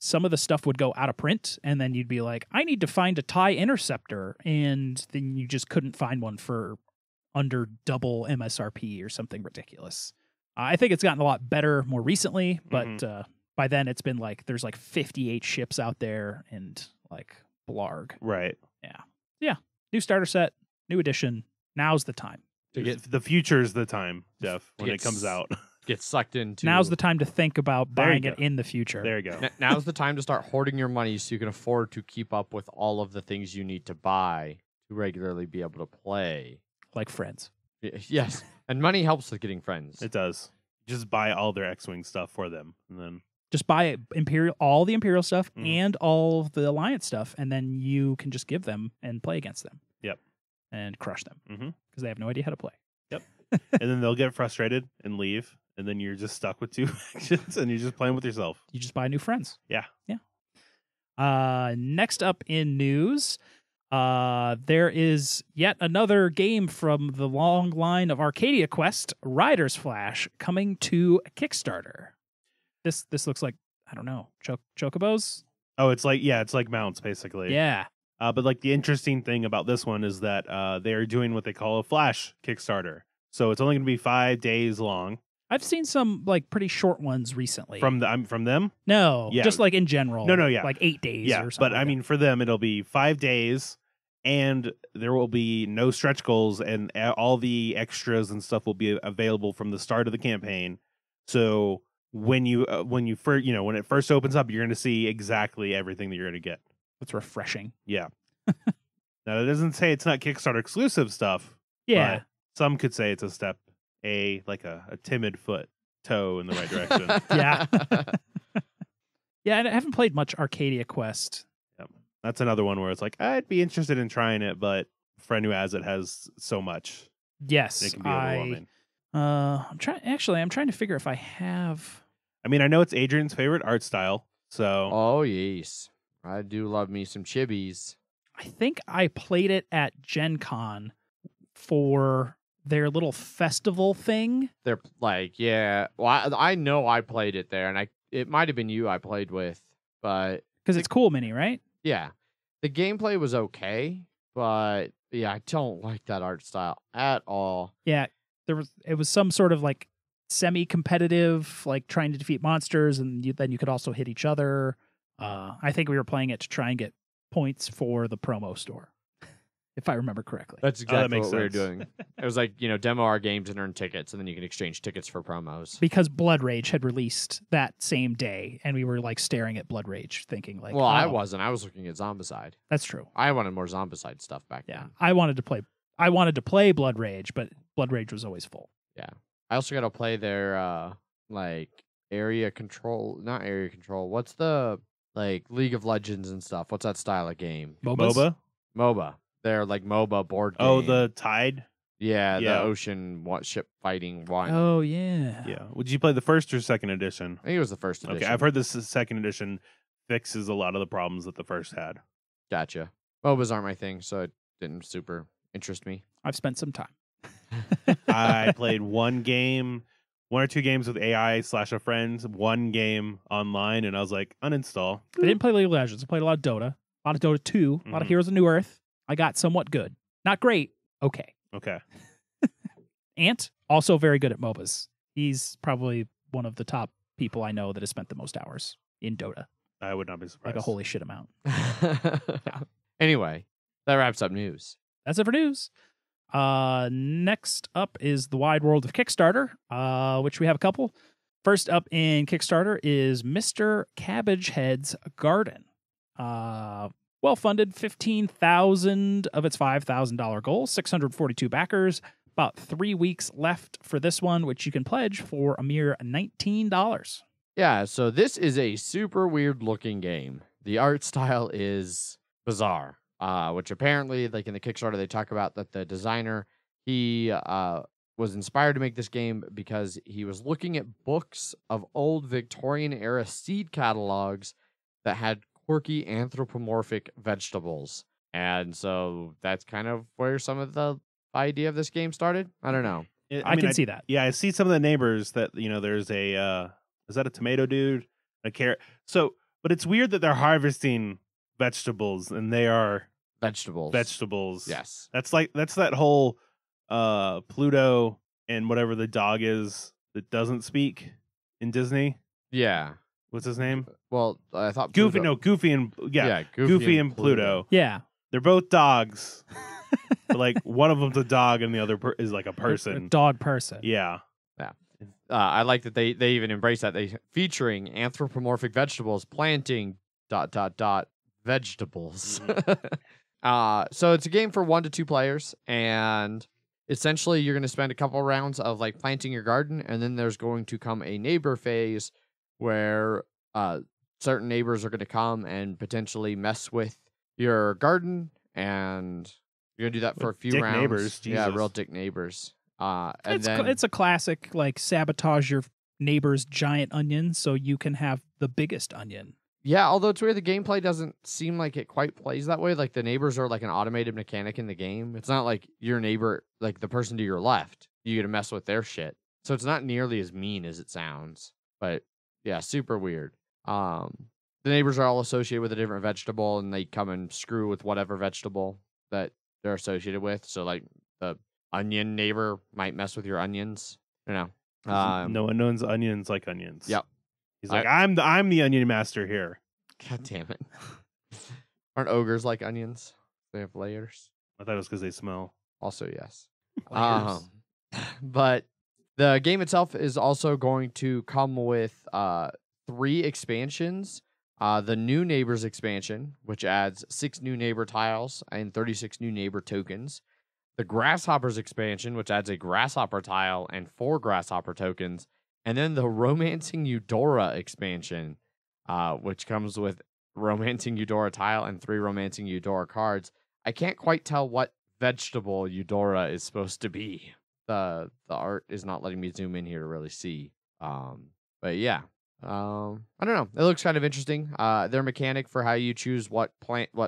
Some of the stuff would go out of print, and then you'd be like, I need to find a TIE Interceptor, and then you just couldn't find one for under double MSRP or something ridiculous. I think it's gotten a lot better more recently, but by then it's been there's 58 ships out there and blarg. Right. Yeah. New starter set, new edition. Now's the time. To get The future's the time, Jeff, when it Yes. comes out. get sucked into. Now's the time to think about There you buying go. it in the future. There you go. Now's the time to start hoarding your money so you can afford to keep up with all of the things you need to buy to regularly be able to play. Like Friends. Yes, and money helps with getting friends. It does. Just buy all their X-Wing stuff for them, and then Just buy all the Imperial stuff Mhm. and all the Alliance stuff, and then you can just give them and play against them. Yep. And crush them. Mhm. Because they have no idea how to play. and then they'll get frustrated and leave, and then you're just stuck with 2 factions, and you're just playing with yourself. You just buy new friends. Yeah. Next up in news, there is yet another game from the long line of Arcadia Quest, Riders Flash, coming to Kickstarter. This looks like, I don't know, chocobos? Oh, it's like mounts basically. Yeah. But like the interesting thing about this one is that they are doing what they call a flash Kickstarter. So it's only going to be 5 days long. I've seen some like pretty short ones recently. From them? No, Yeah. just like in general. No, yeah. Like 8 days Yeah, or something. but I mean, for them, it'll be 5 days, and there will be no stretch goals, and all the extras and stuff will be available from the start of the campaign. So when it first opens up, you're going to see exactly everything that you're going to get. It's refreshing. Yeah. Now, it doesn't say it's not Kickstarter exclusive stuff. Yeah. But some could say it's a step, like a timid toe in the right direction. Yeah. Yeah, and I haven't played much Arcadia Quest. Yep. That's another one where it's like, I'd be interested in trying it, but a friend who has it has so much. Yes. It can be overwhelming. I'm trying to figure if I have. I mean, I know it's Adrian's favorite art style, so Oh, yes. I do love me some chibis. I think I played it at Gen Con for their little festival thing. They're like, yeah. Well, I know I played it there, and it might have been you I played with, but Because it's Cool Mini, right? yeah, the gameplay was okay, but yeah, I don't like that art style at all. Yeah. It was some sort of like semi-competitive, like trying to defeat monsters, and then you could also hit each other. I think we were playing it to try and get points for the promo store, if I remember correctly. That's exactly makes what we were sense. doing. It was like, demo our games and earn tickets, and then you can exchange tickets for promos. Because Blood Rage had released that same day, and we were like staring at Blood Rage, thinking like, Well, I oh, wasn't. I was looking at Zombicide. That's true. I wanted more Zombicide stuff back Yeah, then. I wanted to play Blood Rage, but Blood Rage was always full. I also got to play their like area control, not area control. What's the like League of Legends and stuff? What's that style of game? MOBAs? MOBA. They're like MOBA board game. Oh, the Tide. yeah, Yeah. the ocean ship fighting one. Oh yeah. Yeah. Would you play the first or second edition? I think it was the first edition. Okay, I've heard this second edition fixes a lot of the problems that the first had. Gotcha. MOBAs aren't my thing, so it didn't super interest me. I've spent some time. I played one or two games with AI / a friend, one game online, and I was like, uninstall. I didn't play League of Legends. I played a lot of Dota, a lot of Dota 2, a lot of Mhm. Heroes of New Earth. I got somewhat good. Not great. Okay. Okay. Ant, also very good at MOBAs. He's probably one of the top people I know that has spent the most hours in Dota. I would not be surprised. Like a holy shit amount. Anyway, that wraps up news. That's it for news. Next up is the wide world of Kickstarter, which we have a couple. First up in Kickstarter is Mr. Cabbagehead's Garden. Well funded, 15,000 of its $5,000 goal, 642 backers. About 3 weeks left for this one, which you can pledge for a mere $19. Yeah, so this is a super weird looking game. The art style is bizarre. Which apparently, like in the Kickstarter, they talk about that the designer, he was inspired to make this game because he was looking at books of old Victorian era seed catalogs that had quirky anthropomorphic vegetables. And so that's kind of where some of the idea of this game started. I don't know. I can see that. Yeah, I see some of the neighbors that, there's a, is that a tomato dude? A carrot? So, but it's weird that they're harvesting vegetables and they are Vegetables. Yes. Yes. That's that whole Pluto and whatever the dog is that doesn't speak in Disney. Yeah. What's his name? Well, I thought Goofy. Pluto- No, Goofy and Goofy and Pluto. Yeah. They're both dogs. But like one of them's a dog and the other is like a A person. dog person. Yeah. I like that they even embrace that. They featuring anthropomorphic vegetables, planting ... vegetables. So it's a game for 1 to 2 players, and essentially you're going to spend a couple rounds of like planting your garden, and then there's going to come a neighbor phase where certain neighbors are going to come and potentially mess with your garden, and you're going to do that for a few Dick rounds. neighbors, Yeah, Jesus. real dick neighbors. And It's a classic, like, sabotage your neighbor's giant onion so you can have the biggest onion. Yeah, although it's weird, the gameplay doesn't seem like it quite plays that way. Like the neighbors are like an automated mechanic in the game. It's not like your neighbor, like the person to your left, you get to mess with their shit. So it's not nearly as mean as it sounds. But yeah, super weird. the neighbors are all associated with a different vegetable, and they come and screw with whatever vegetable that they're associated with. So like the onion neighbor might mess with your onions, you know. 'Cause no one knows onions like onions. Yep. He's like, I'm the onion master here. God damn it. Aren't ogres like onions? They have layers. I thought it was because they smell. Also, yes. Layers. But the game itself is also going to come with 3 expansions. The new neighbors expansion, which adds 6 new neighbor tiles and 36 new neighbor tokens. The grasshoppers expansion, which adds a grasshopper tile and 4 grasshopper tokens. And then the romancing Eudora expansion, which comes with romancing Eudora tile and 3 romancing Eudora cards. I can't quite tell what vegetable Eudora is supposed to be. The art is not letting me zoom in here to really see. But yeah. I don't know. It looks kind of interesting. Their mechanic for how you choose what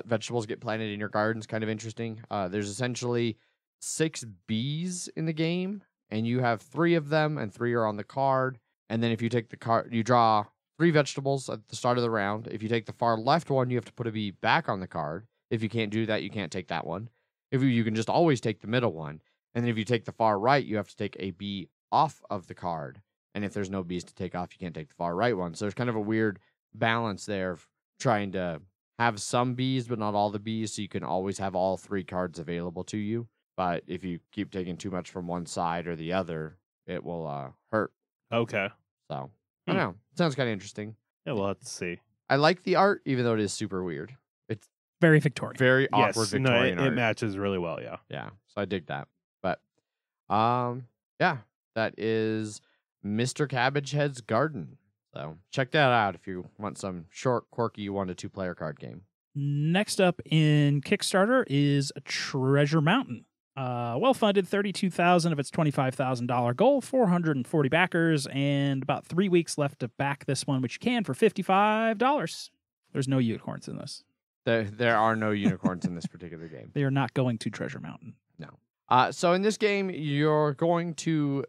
vegetables get planted in your garden is kind of interesting. There's essentially 6 bees in the game, and you have 3 of them, and 3 are on the card. And then if you take the card, you draw 3 vegetables at the start of the round. If you take the far left one, you have to put a bee back on the card. If you can't do that, you can't take that one. If you can just always take the middle one. And then if you take the far right, you have to take a bee off of the card. And if there's no bees to take off, you can't take the far right one. So there's kind of a weird balance there of trying to have some bees, but not all the bees. So you can always have all 3 cards available to you. But if you keep taking too much from one side or the other, it will hurt. Okay. So, I don't know. Sounds kind of interesting. Yeah, we'll have to see. I like the art, even though it is super weird. It's Very Victorian. very awkward Yes, Victorian it art. matches really well, yeah. Yeah, so I dig that. But, yeah, that is Mr. Cabbagehead's Garden. So check that out if you want some short, quirky 1 to 2 player card game. Next up in Kickstarter is Treasure Mountain. Well-funded, $32,000 of its $25,000 goal, 440 backers, and about 3 weeks left to back this one, which you can for $55. There's no unicorns in this. There are no unicorns in this particular game. They are not going to Treasure Mountain. No. So in this game, you're going to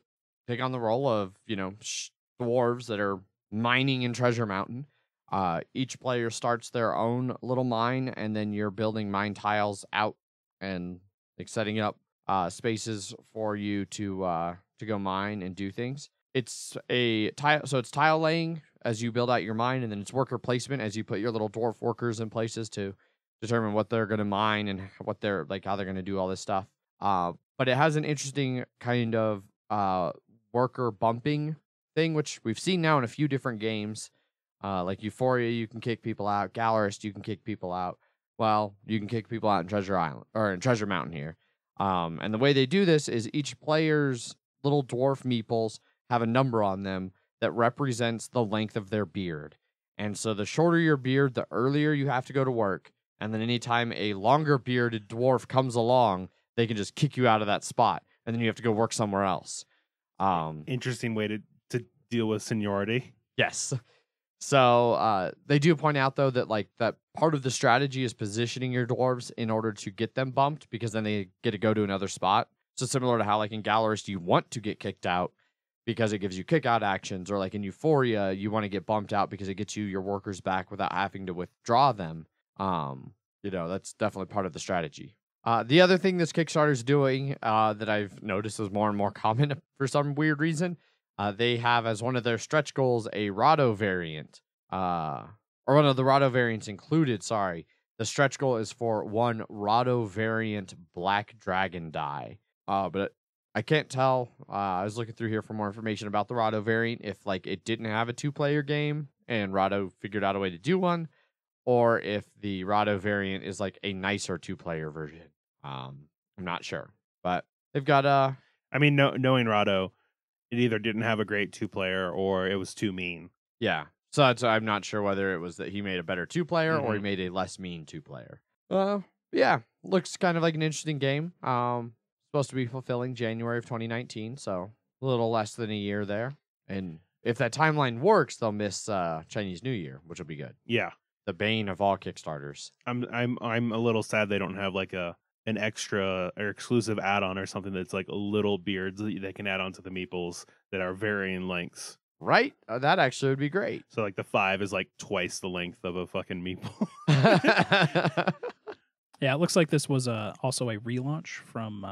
take on the role of, dwarves that are mining in Treasure Mountain. Each player starts their own little mine, and then you're building mine tiles out and setting up spaces for you to go mine and do things. It's it's tile laying as you build out your mine, and then it's worker placement as you put your little dwarf workers in places to determine what they're going to mine and what they're how they're going to do all this stuff. But it has an interesting kind of worker bumping thing, which we've seen now in a few different games. Like Euphoria, you can kick people out. Gallerist, you can kick people out. Well, you can kick people out in Treasure Island or in Treasure Mountain here. And the way they do this is each player's little dwarf meeples have a number on them that represents the length of their beard. And so the shorter your beard, the earlier you have to go to work. And then anytime a longer bearded dwarf comes along, they can just kick you out of that spot. And then you have to go work somewhere else. Interesting way to deal with seniority. Yes. So they do point out, though, that that part of the strategy is positioning your dwarves in order to get them bumped, because then they get to go to another spot. So similar to how in Gallerist you want to get kicked out because it gives you kick out actions, or in Euphoria you want to get bumped out because it gets you your workers back without having to withdraw them. That's definitely part of the strategy. The other thing this Kickstarter is doing that I've noticed is more and more common for some weird reason. They have as one of their stretch goals a Rado variant, or one of the Rado variants included. Sorry, the stretch goal is for 1 Rado variant Black Dragon die. But I can't tell. I was looking through here for more information about the Rado variant. If it didn't have a 2-player game and Rado figured out a way to do one, or if the Rado variant is a nicer 2-player version. I'm not sure, but they've got knowing Rado, it either didn't have a great 2-player or it was too mean. Yeah. So I'm not sure whether it was that he made a better 2-player or he made a less mean 2-player. Yeah. Looks kind of like an interesting game. Supposed to be fulfilling January of 2019, so a little less than a year there. And if that timeline works, they'll miss Chinese New Year, which will be good. Yeah. The bane of all Kickstarters. I'm a little sad they don't have an extra or exclusive add-on or something that's little beards that they can add onto the meeples that are varying lengths. Right? That actually would be great. So like the 5 is like twice the length of a fucking meatball. Yeah, it looks like this was also a relaunch from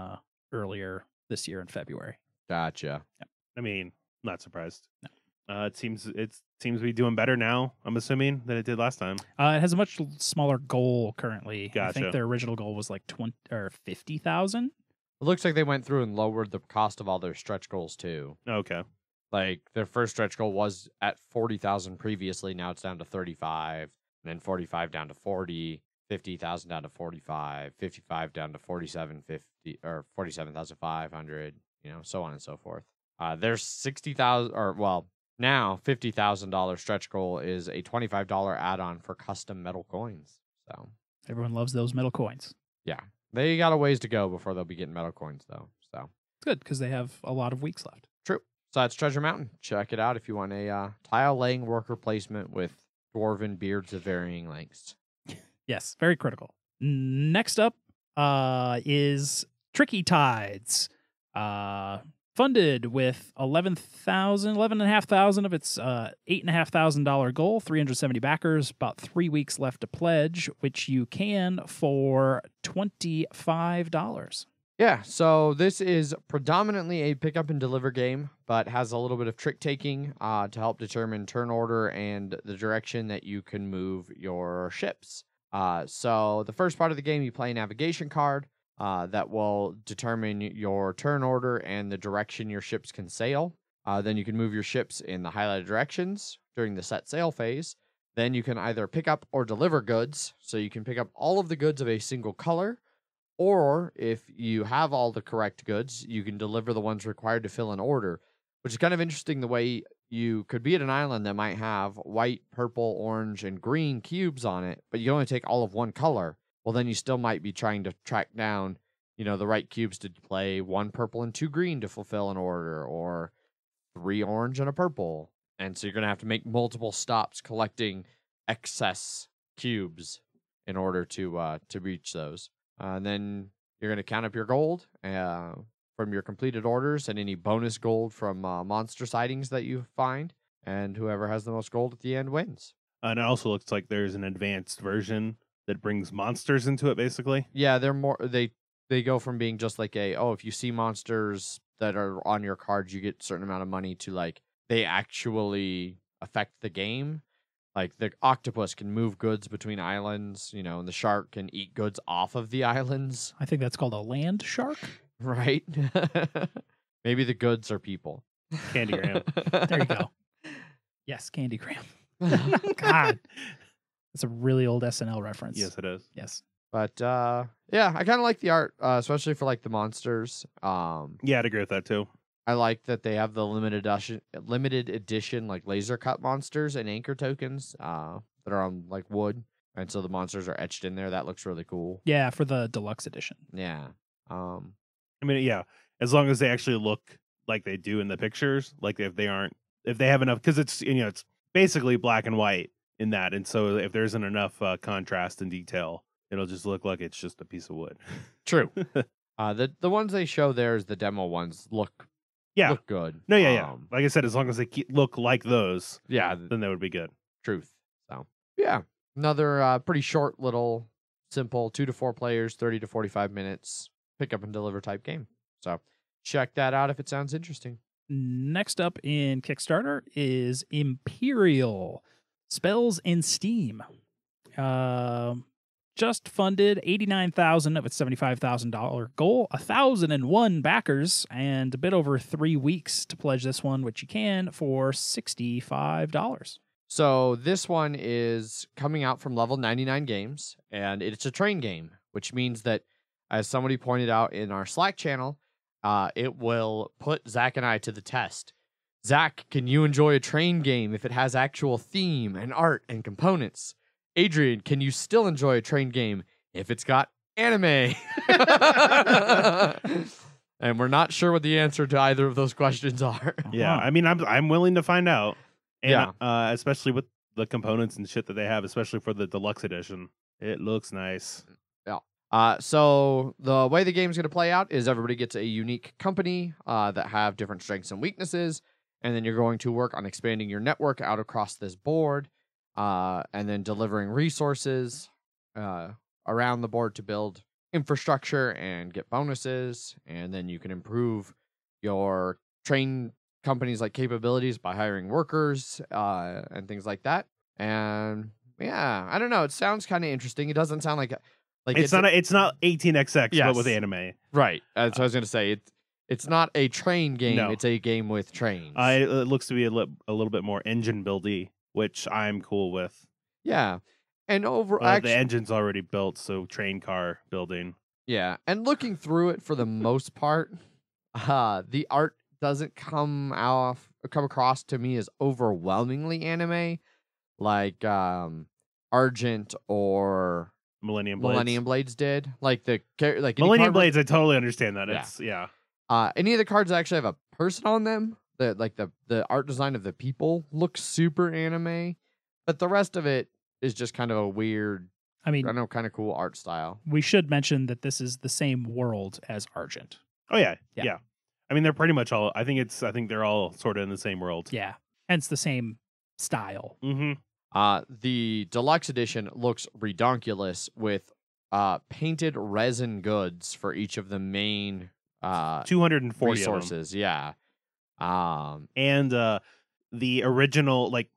earlier this year in February. Gotcha. I mean, not surprised. It seems to be doing better now, I'm assuming, than it did last time. It has a much smaller goal currently. I think Gotcha. their original goal was like 20 or 50,000. It looks like they went through and lowered the cost of all their stretch goals too. Okay. Like their first stretch goal was at 40,000 previously. Now it's down to 35, and then 45 down to 40, 50,000 down to 45, 55 down to 4750 or 47,500. So on and so forth. Their 60,000 or well now $50,000 stretch goal is a $25 add-on for custom metal coins. So Everyone loves those metal coins. yeah, they got a ways to go before they'll be getting metal coins though. So It's good because they have a lot of weeks left. true. So that's Treasure Mountain. Check it out if you want a tile laying worker placement with dwarven beards of varying lengths. Yes, very critical. Next up is Tricky Tides. Funded with $11,500 of its $8,500 goal, 370 backers, about 3 weeks left to pledge, which you can for $25. Yeah, so this is predominantly a pick up and deliver game, but has a little bit of trick taking to help determine turn order and the direction that you can move your ships. So the first part of the game, you play a navigation card that will determine your turn order and the direction your ships can sail. Then you can move your ships in the highlighted directions during the set sail phase. Then you can either pick up or deliver goods. So you can pick up all of the goods of a single color. Or if you have all the correct goods, you can deliver the ones required to fill an order, which is kind of interesting the way you could be at an island that might have white, purple, orange, and green cubes on it, but you only take all of one color. Well, then you still might be trying to track down, the right cubes to play 1 purple and 2 green to fulfill an order, or 3 orange and a purple. And so you're going to have to make multiple stops collecting excess cubes in order to reach those. And then you're going to count up your gold from your completed orders and any bonus gold from monster sightings that you find. And whoever has the most gold at the end wins. And it also looks like there's an advanced version that brings monsters into it, basically. Yeah, they're more they go from being just like if you see monsters that are on your cards, you get a certain amount of money to like they actually affect the game. Like the octopus can move goods between islands, and the shark can eat goods off of the islands. I think that's called a land shark. Right? Maybe the goods are people. Candygram. There you go. Yes, Candygram. God. That's a really old SNL reference. Yes, it is. Yes. But yeah, I kind of like the art, especially for like the monsters. Yeah, I'd agree with that too. I like that they have the limited edition like laser cut monsters and anchor tokens that are on like wood, and so the monsters are etched in there. That looks really cool. Yeah, for the deluxe edition. Yeah. I mean, yeah, as long as they actually look like they do in the pictures, like if they have enough, because it's it's basically black and white in that, and so if there isn't enough contrast and detail, it'll just look like it's just a piece of wood. True. The ones they show there is the demo ones look good. No, yeah. Like I said, as long as they look like those, yeah, then that would be good. Truth. So yeah, another pretty short little simple 2 to 4 players, 30 to 45 minutes, pick up and deliver type game. So check that out if it sounds interesting. Next up in Kickstarter is Empyreal Spells in Steam. Just funded $89,000 of its $75,000 goal, 1,001 backers, and a bit over 3 weeks to pledge this one, which you can for $65. So this one is coming out from Level 99 Games, and it's a train game, which means that, as somebody pointed out in our Slack channel, it will put Zach and I to the test. Zach, can you enjoy a train game if it has actual theme and art and components? Adrian, can you still enjoy a train game if it's got anime? And we're not sure what the answer to either of those questions are. Yeah, I mean, I'm willing to find out. And, Yeah. Especially with the components and shit that they have, especially for the deluxe edition. It looks nice. So the way the game's going to play out is everybody gets a unique company that have different strengths and weaknesses, And then you're going to work on expanding your network out across this board, and then delivering resources around the board to build infrastructure and get bonuses. And then you can improve your train companies like capabilities by hiring workers and things like that. And yeah, I don't know. It sounds kind of interesting. It doesn't sound like it's not 18xx, Yes. but with anime. right. That's what I was going to say. It's not a train game. No. It's a game with trains. It looks to be a little bit more engine buildy, which I'm cool with. Yeah. And The engine's already built, so train car building. Yeah. And looking through it for the most part, the art doesn't come across to me as overwhelmingly anime, like Argent or Millennium Blades did. Like Millennium Blades, I totally understand that. Yeah. It's yeah. Any of the cards actually have a person on them. The art design of the people looks super anime, but the rest of it is just kind of a weird, I mean, kind of cool art style. we should mention that this is the same world as Argent. Oh yeah. Yeah. I mean, they're pretty much all. I think they're all sort of in the same world. Yeah. Hence the same style. Mm-hmm. The deluxe edition looks redonkulous with painted resin goods for each of the main 240 resources. Yeah. And the original, like,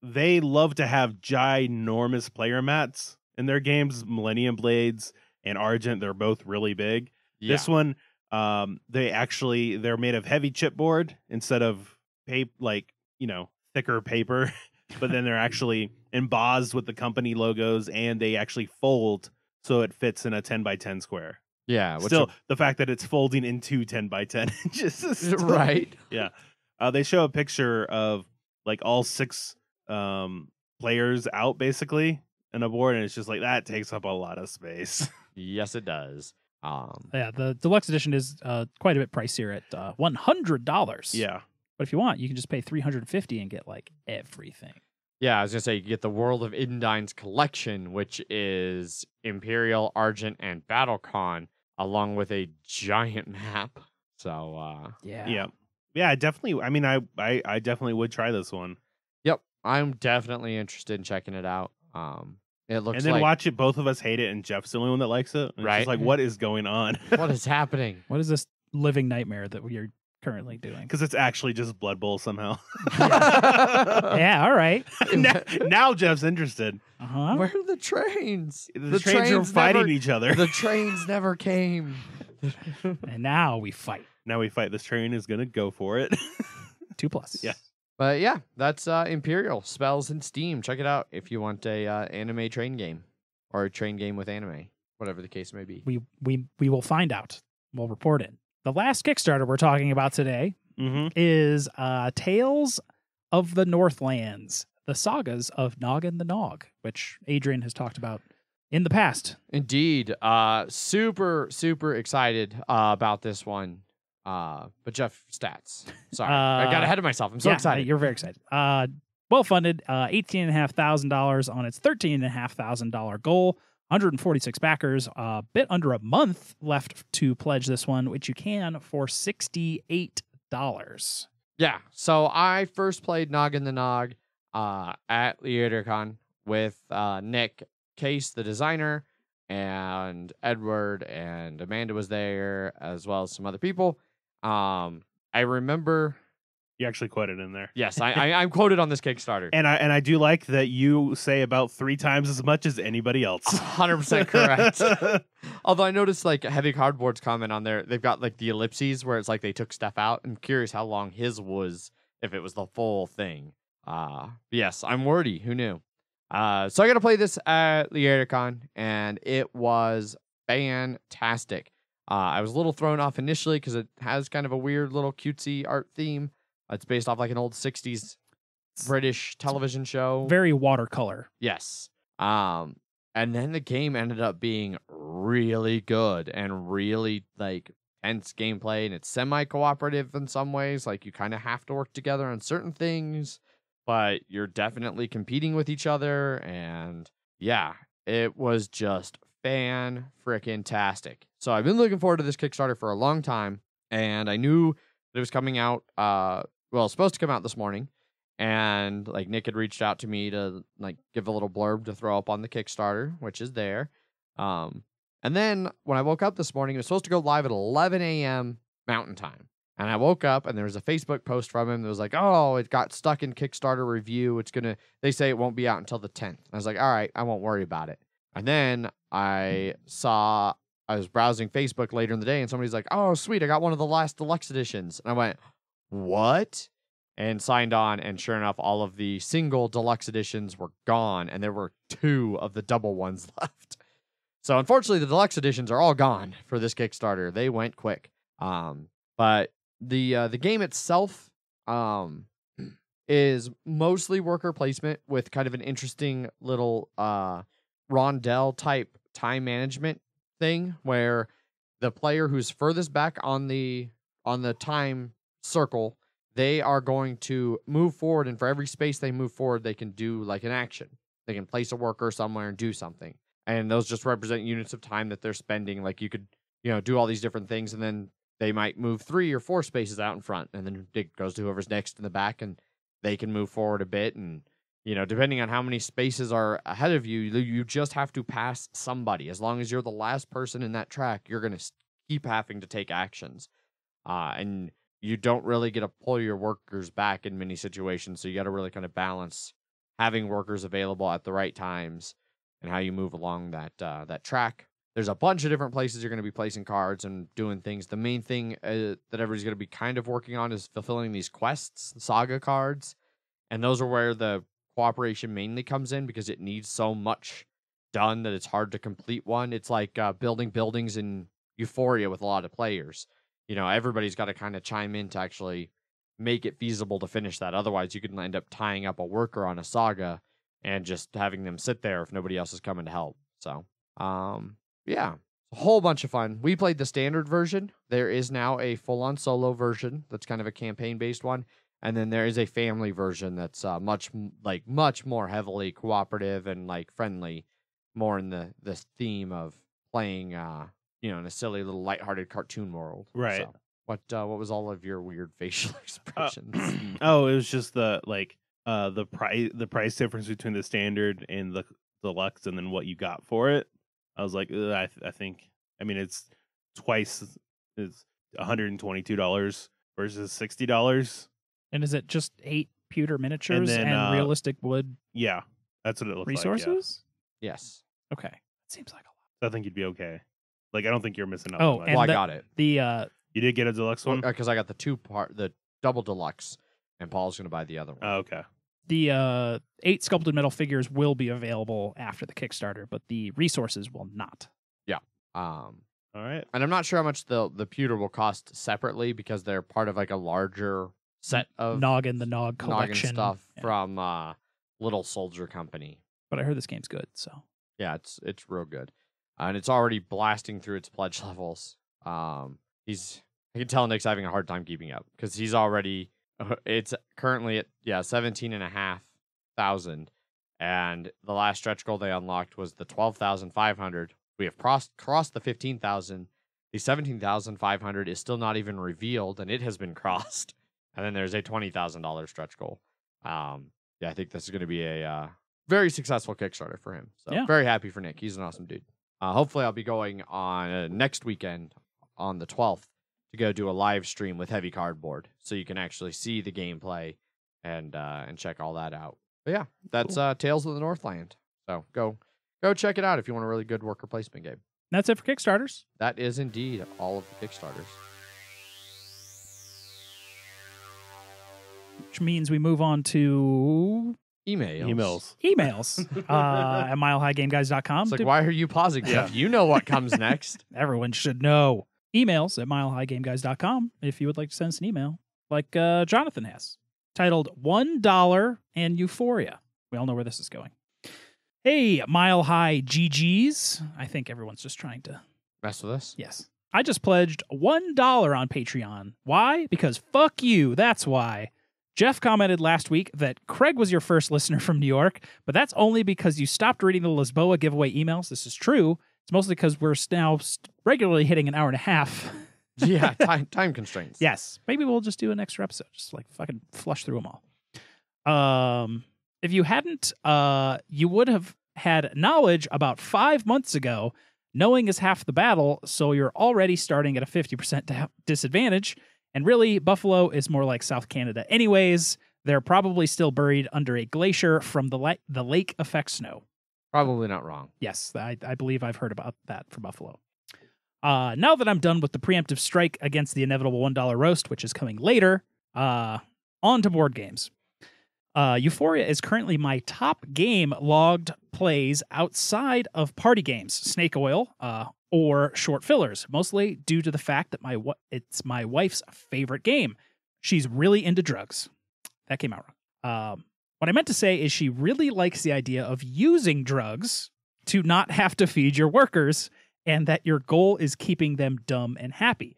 they love to have ginormous player mats in their games. Millennium Blades and Argent, they're both really big. Yeah. This one, they're made of heavy chipboard instead of thicker paper, but then they're actually embossed with the company logos, and they actually fold so it fits in a 10 by 10 square. Yeah. Still, the fact that it's folding into 10 by 10 inches is still, right. Yeah. They show a picture of like all 6 players out basically in a board, and it's just like that takes up a lot of space. Yes, it does. Yeah, the deluxe edition is quite a bit pricier at $100. Yeah. But if you want, you can just pay $350 and get like everything. Yeah, I was gonna say you get the World of Indyne's collection, which is Empyreal, Argent, and BattleCon, along with a giant map. So Yeah. Yeah, definitely. I mean, I definitely would try this one. Yep, I'm definitely interested in checking it out. It looks and then like watch it. Both of us hate it, and Jeff's the only one that likes it. And Right. It's just like, what is going on? what is happening? What is this living nightmare that we are currently doing? Because it's actually just Blood Bowl somehow. Yeah, all right. now Jeff's interested. Uh-huh. Where are the trains? The trains are fighting each other. The trains never came. And now we fight. Now we fight. This train is gonna go for it. 2+. Yeah. But yeah, that's Empyreal Spells and Steam. Check it out if you want a anime train game or a train game with anime, whatever the case may be. We will find out. We'll report it. The last Kickstarter we're talking about today Mm-hmm. is Tales of the Northlands, the sagas of Noggin the Nog, which Adrian has talked about in the past. Indeed. Super, super excited about this one. But Jeff, stats. Sorry. I got ahead of myself. I'm so excited. You're very excited. Well funded, $18,500 on its $13,500 goal. 146 backers, a bit under a month left to pledge this one, which you can for $68. Yeah. So I first played Noggin the Nog at LeaderCon with Nick Case, the designer, and Edward and Amanda was there, as well as some other people. I remember. You actually quoted in there. Yes, I'm quoted on this Kickstarter. And I do like that you say about 3 times as much as anybody else. 100% correct. Although I noticed like Heavy Cardboard's comment on there, they've got like the ellipses where it's like they took stuff out. I'm curious how long his was, if it was the full thing. Yes, I'm wordy. Who knew? So I got to play this at LeaderCon, and it was fantastic. I was a little thrown off initially because it has kind of a weird little cutesy art theme. It's based off like an old 60s British television show. Very watercolor. Yes. And then the game ended up being really good and really like tense gameplay, and it's semi-cooperative in some ways. Like you kind of have to work together on certain things, but you're definitely competing with each other. And yeah, it was just fan-frickin-tastic. So I've been looking forward to this Kickstarter for a long time, and I knew that it was coming out supposed to come out this morning, and like Nick had reached out to me to like give a little blurb to throw up on the Kickstarter, which is there. And then when I woke up this morning, it was supposed to go live at 11 a.m. Mountain Time. And I woke up and there was a Facebook post from him that was like, oh, it got stuck in Kickstarter review. They say it won't be out until the 10th. I was like, all right, I won't worry about it. And then I was browsing Facebook later in the day and somebody's like, oh, sweet, I got one of the last deluxe editions. And I went, what? And signed on. And sure enough, all of the single deluxe editions were gone. And there were 2 of the double ones left. So unfortunately, the deluxe editions are all gone for this Kickstarter. They went quick. But the game itself is mostly worker placement with kind of an interesting little rondelle type time management thing where the player who's furthest back on the time circle, they are going to move forward, and for every space they move forward, they can do like an action. They can place a worker somewhere and do something. And those just represent units of time that they're spending. Like you could, do all these different things, and then they might move 3 or 4 spaces out in front, and then it goes to whoever's next in the back, and they can move forward a bit. And, depending on how many spaces are ahead of you, you just have to pass somebody. As long as you're the last person in that track, you're going to keep having to take actions. And you don't really get to pull your workers back in many situations, so you got to really kind of balance having workers available at the right times and how you move along that track. There's a bunch of different places you're going to be placing cards and doing things. The main thing that everybody's going to be kind of working on is fulfilling these quests, saga cards. And those are where the cooperation mainly comes in because it needs so much done that it's hard to complete one. It's like building buildings in Euphoria with a lot of players. Everybody's got to kind of chime in to actually make it feasible to finish that. Otherwise, you could end up tying up a worker on a saga and just having them sit there if nobody else is coming to help. So, yeah, a whole bunch of fun. We played the standard version. There is now a full-on solo version that's kind of a campaign-based one, and then there is a family version that's much more heavily cooperative and like friendly, more in the theme of playing, in a silly little lighthearted cartoon world. Right. So, what was all of your weird facial expressions? It was just the price difference between the standard and the deluxe, and then what you got for it. I was like, I think, it's twice, it's $122 versus $60. And is it just 8 pewter miniatures And then, and realistic wood Yeah, that's what it looks resources? Yes. Okay. Seems like a lot. I think you'd be okay. Like, I don't think you're missing out. Oh, on and Well, I got it. The you did get a deluxe one? Because I got the double deluxe, and Paul's going to buy the other one. Oh, okay. the 8 sculpted metal figures will be available after the Kickstarter, but the resources will not. All right. And I'm not sure how much the pewter will cost separately because they're part of like a larger set of Noggin, the Nog Noggin collection stuff Yeah. from Little Soldier Company. But I heard this game's good, so Yeah, it's real good, and it's already blasting through its pledge levels. I can tell Nick's having a hard time keeping up because he's already. It's currently at 17,500, and the last stretch goal they unlocked was the 12,500. We have crossed the 15,000. The 17,500 is still not even revealed, and it has been crossed. And then there's a $20,000 stretch goal. I think this is going to be a very successful Kickstarter for him. So very happy for Nick. He's an awesome dude. Hopefully, I'll be going on next weekend on the 12th to go do a live stream with Heavy Cardboard, so you can actually see the gameplay and check all that out. But yeah, that's Tales of the Northland. So go check it out if you want a really good worker placement game. that's it for Kickstarters. That is indeed all of the Kickstarters. Which means we move on to Emails. emails at milehighgameguys.com. It's like, why are you pausing, Jeff? You know what comes next. Everyone should know. Emails at milehighgameguys.com if you would like to send us an email, like Jonathan has, titled $1 and Euphoria. We all know where this is going. Hey, Mile High GGs. I think everyone's just trying to Mess with us? Yes. I just pledged $1 on Patreon. Why? Because fuck you. That's why. Jeff commented last week that Craig was your first listener from New York, but that's only because you stopped reading the Lisboa giveaway emails. This is true. It's mostly because we're now regularly hitting an hour and a half Yeah, time constraints. Yes. Maybe we'll just do an extra episode. Just like fucking flush through them all. If you hadn't, you would have had knowledge about 5 months ago. Knowing is half the battle, so you're already starting at a 50% disadvantage. And really, Buffalo is more like South Canada. Anyways, they're probably still buried under a glacier from the lake effect snow. Probably not wrong. Yes, I believe I've heard about that for Buffalo. Now that I'm done with the preemptive strike against the inevitable $1 roast, which is coming later, on to board games. Euphoria is currently my top game logged plays outside of party games, Snake Oil, or short fillers, mostly due to the fact that it's my wife's favorite game. She's really into drugs. That came out wrong. What I meant to say is she really likes the idea of using drugs to not have to feed your workers, and that your goal is keeping them dumb and happy.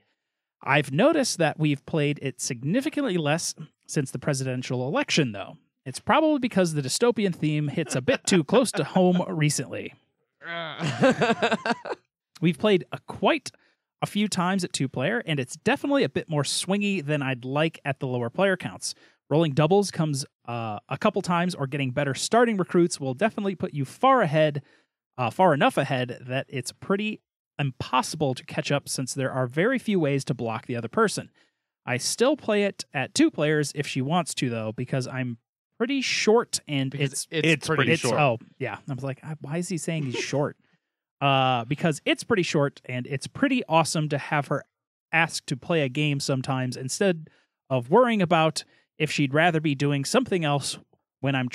I've noticed that we've played it significantly less since the presidential election, though. It's probably because the dystopian theme hits a bit too close to home recently. We've played quite a few times at 2-player, and it's definitely a bit more swingy than I'd like at the lower player counts. Rolling doubles comes a couple times, or getting better starting recruits will definitely put you far enough ahead that it's pretty impossible to catch up, since there are very few ways to block the other person. I still play it at 2 players if she wants to, though, because I'm pretty short, and it's pretty short. Oh, yeah. I was like, why is he saying he's short? Because it's pretty short, and it's pretty awesome to have her ask to play a game sometimes instead of worrying about if she'd rather be doing something else when I'm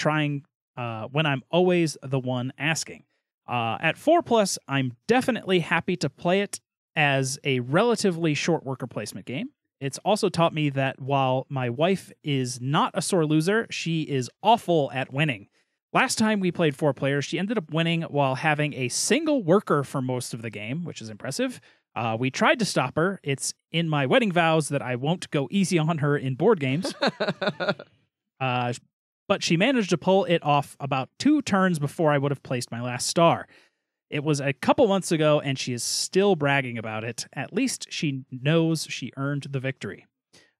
always the one asking. At 4+, I'm definitely happy to play it as a relatively short worker placement game. It's also taught me that while my wife is not a sore loser, she is awful at winning. Last time we played 4 players, she ended up winning while having a single worker for most of the game, which is impressive. We tried to stop her. It's in my wedding vows that I won't go easy on her in board games. But she managed to pull it off about 2 turns before I would have placed my last star. It was a couple months ago, and she is still bragging about it. At least she knows she earned the victory.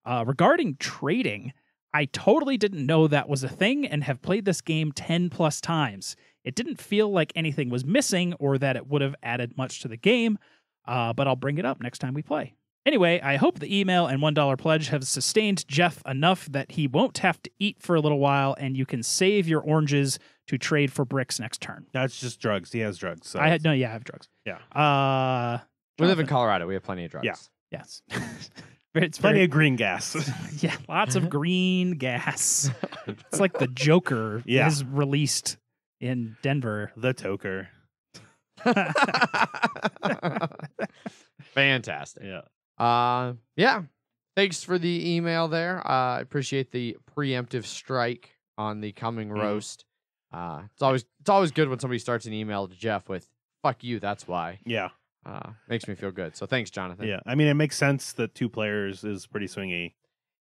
Regarding trading, I totally didn't know that was a thing and have played this game 10+ times. It didn't feel like anything was missing or that it would have added much to the game, but I'll bring it up next time we play. Anyway, I hope the email and $1 pledge have sustained Jeff enough that he won't have to eat for a little while, and you can save your oranges to trade for bricks next turn. That's just drugs. He has drugs. So I have drugs. Yeah. We live in Colorado. We have plenty of drugs. Yeah. Yes. It's Plenty of green gas. Yeah, lots of green gas. It's like the Joker is released in Denver. The toker. Fantastic. Yeah. Thanks for the email there. I appreciate the preemptive strike on the coming roast. It's always good when somebody starts an email to Jeff with "fuck you, that's why." Yeah. Makes me feel good. So thanks, Jonathan. Yeah. I mean, it makes sense that 2 players is pretty swingy.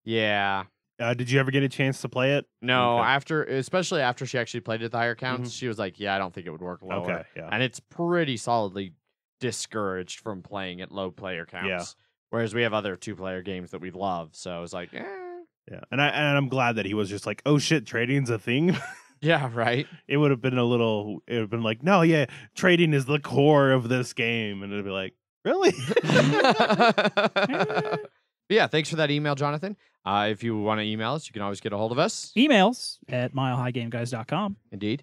Yeah. Did you ever get a chance to play it? No, Okay. especially after she actually played at the higher counts, she was like, "Yeah, I don't think it would work lower." Okay. Yeah. And it's pretty solidly discouraged from playing at low player counts. Yeah. Whereas we have other 2-player games that we love, so I was like, Yeah. And I'm glad that he was just like, "Oh shit, trading's a thing." yeah, right. It would have been like, "No, yeah, trading is the core of this game." And it'd be like, "Really?" Yeah, thanks for that email, Jonathan. If you want to email us, you can always get a hold of us. Emails at milehighgameguys.com. Indeed.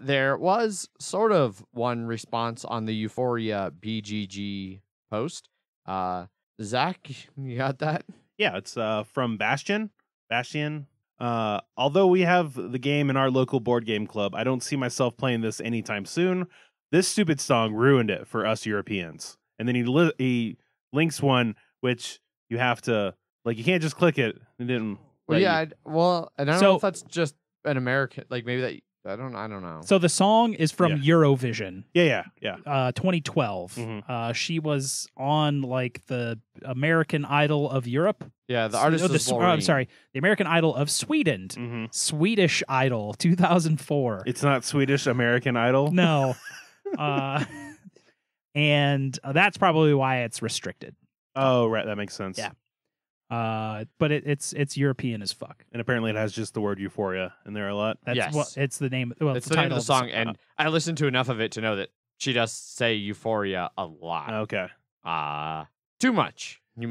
There was sort of one response on the Euphoria BGG post. Zach, you got that? Yeah, it's from Bastian. Although we have the game in our local board game club, I don't see myself playing this anytime soon. This stupid song ruined it for us Europeans. And then he links one which you have to, like, you can't just click it. It didn't. Well, yeah. I don't know if that's just an American, like maybe that. I don't know. So the song is from Eurovision. Yeah. 2012. Mhm. She was on like the American Idol of Europe. Yeah, the artist was Loreen. The American Idol of Sweden. Mm-hmm. Swedish Idol 2004. It's not Swedish American Idol. No. And that's probably why it's restricted. Oh, right. That makes sense. Yeah. But it's European as fuck. And apparently it has just the word euphoria in there a lot. That's Yes. what it's the name. Well, It's the name of the song, and I listened to enough of it to know that she does say euphoria a lot. Okay. Too much, you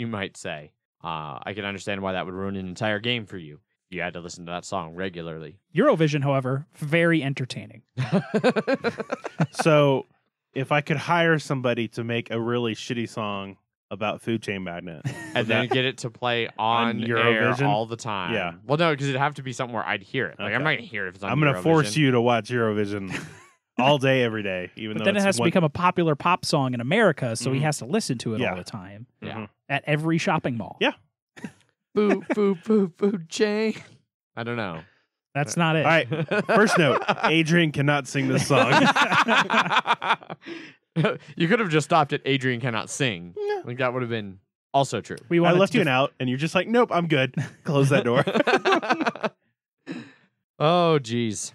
might say. I can understand why that would ruin an entire game for you. You had to listen to that song regularly. Eurovision, however, very entertaining. So, if I could hire somebody to make a really shitty song about Food Chain Magnet, And then get it to play on air Eurovision? all the time. Yeah. Well, no, because it'd have to be something where I'd hear it. Like, Okay. I'm not going to hear it if it's on I'm going to force Eurovision. you to watch Eurovision all day, every day. Even But though then it it's has to one- become a popular pop song in America, so he Mhm. has to listen to it Yeah. all the time Yeah. Mhm. at every shopping mall. Yeah. Food chain. I don't know. That's not it. All right. First note: Adrian cannot sing this song. You could have just stopped at Adrian cannot sing. Like that would have been also true. We I wanted left to you an out, and you're just like, "Nope, I'm good." Close that door. Oh, geez.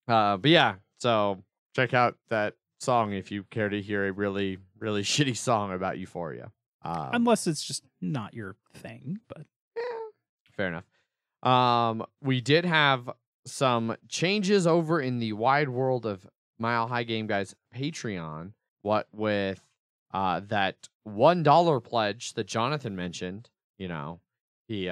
But yeah, so check out that song if you care to hear a really, really shitty song about euphoria. Unless it's just not your thing, but Fair enough. We did have some changes over in the wide world of Mile High Game Guys Patreon. What with that $1 pledge that Jonathan mentioned, you know, he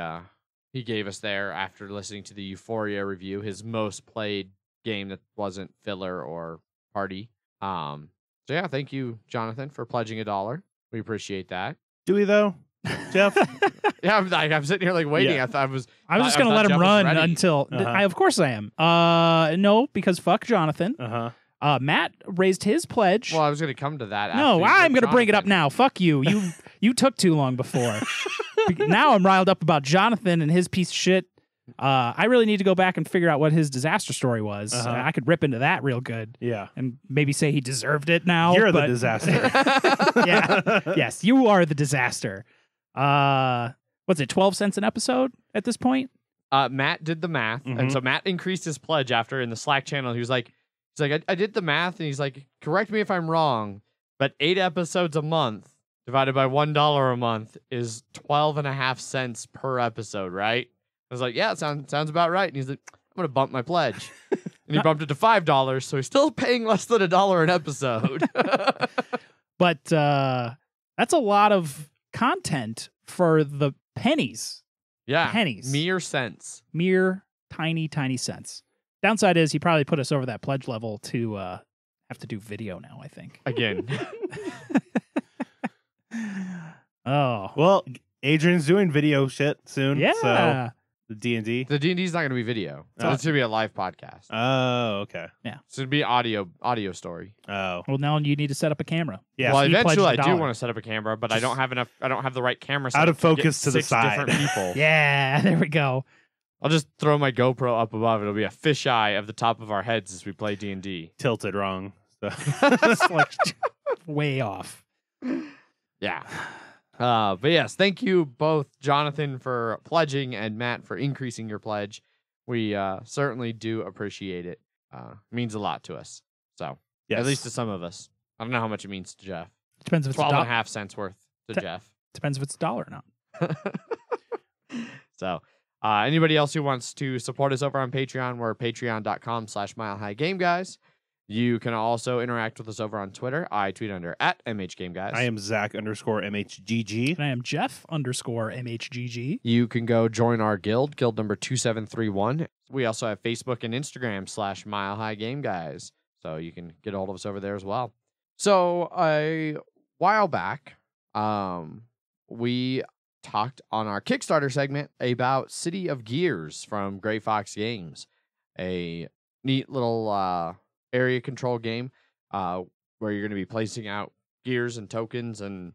gave us there after listening to the Euphoria review, his most played game that wasn't filler or party. So yeah, thank you, Jonathan, for pledging $1. We appreciate that. Do we though, Jeff? Yeah, I'm sitting here like waiting. Yeah. I thought I was just I gonna thought let him Jeff was run ready. until Uh-huh. of course I am. No, because fuck Jonathan. Uh huh. Matt raised his pledge. Well, I was going to come to that. No, after I'm going to bring it up Jonathan. now. Fuck you. You took too long before. Now I'm riled up about Jonathan and his piece of shit. I really need to go back and figure out what his disaster story was. Uh-huh. I could rip into that real good Yeah. and maybe say he deserved it now. You're the but- disaster. Yeah. Yes, you are the disaster. What's it, 12 cents an episode at this point? Matt did the math, and Mhm. so Matt increased his pledge after in the Slack channel. He was like, I did the math, and he's like, correct me if I'm wrong, but 8 episodes a month divided by $1 a month is 12.5 cents per episode, right? I was like, yeah, it sounds about right. And he's like, I'm gonna bump my pledge, and he bumped it to $5, so he's still paying less than $1 an episode. But that's a lot of content for the pennies. Yeah, Pennies. mere cents. Mere tiny, tiny cents. Downside is he probably put us over that pledge level to have to do video now, I think. Again. Oh. Well, Adrian's doing video shit soon. Yeah. So the D&D. The D&D's not going to be video. So Oh. it's going to be a live podcast. Oh, okay. So it'd be audio story. Oh, Well, now you need to set up a camera. yeah. Well, you eventually I pledged do $1. want to set up a camera, but I don't have enough. I don't have the right camera. Out of setup get focus to the 6 side. different people. Yeah, there we go. I'll just throw my GoPro up above. It'll be a fisheye of the top of our heads as we play D&D. Tilted wrong. So. It's like way off. Yeah. But yes, thank you both, Jonathan, for pledging and Matt for increasing your pledge. We certainly do appreciate it. It means a lot to us. So Yes. at least to some of us. I don't know how much it means to Jeff. Depends if it's 12.5 cents worth to Te- Jeff. depends if it's $1 or not. So anybody else who wants to support us over on Patreon, we're patreon.com/milehighgameguys. You can also interact with us over on Twitter. I tweet under @MHGameGuys. I am Zach_MHGG. And I am Jeff_MHGG. You can go join our guild number 2731. We also have Facebook and Instagram /milehighgameguys. So you can get a hold of us over there as well. So a while back, we talked on our Kickstarter segment about City of Gears from Gray Fox Games, a neat little area control game where you're going to be placing out gears and tokens and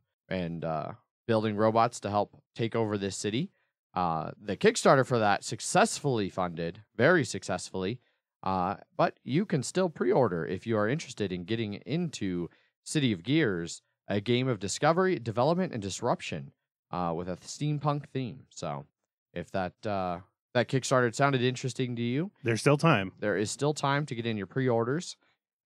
building robots to help take over this city. The Kickstarter for that successfully funded, very successfully, but you can still pre-order if you are interested in getting into City of Gears, a game of discovery, development, and disruption with a steampunk theme. So if that Kickstarter sounded interesting to you, There's still time. there is still time to get in your pre-orders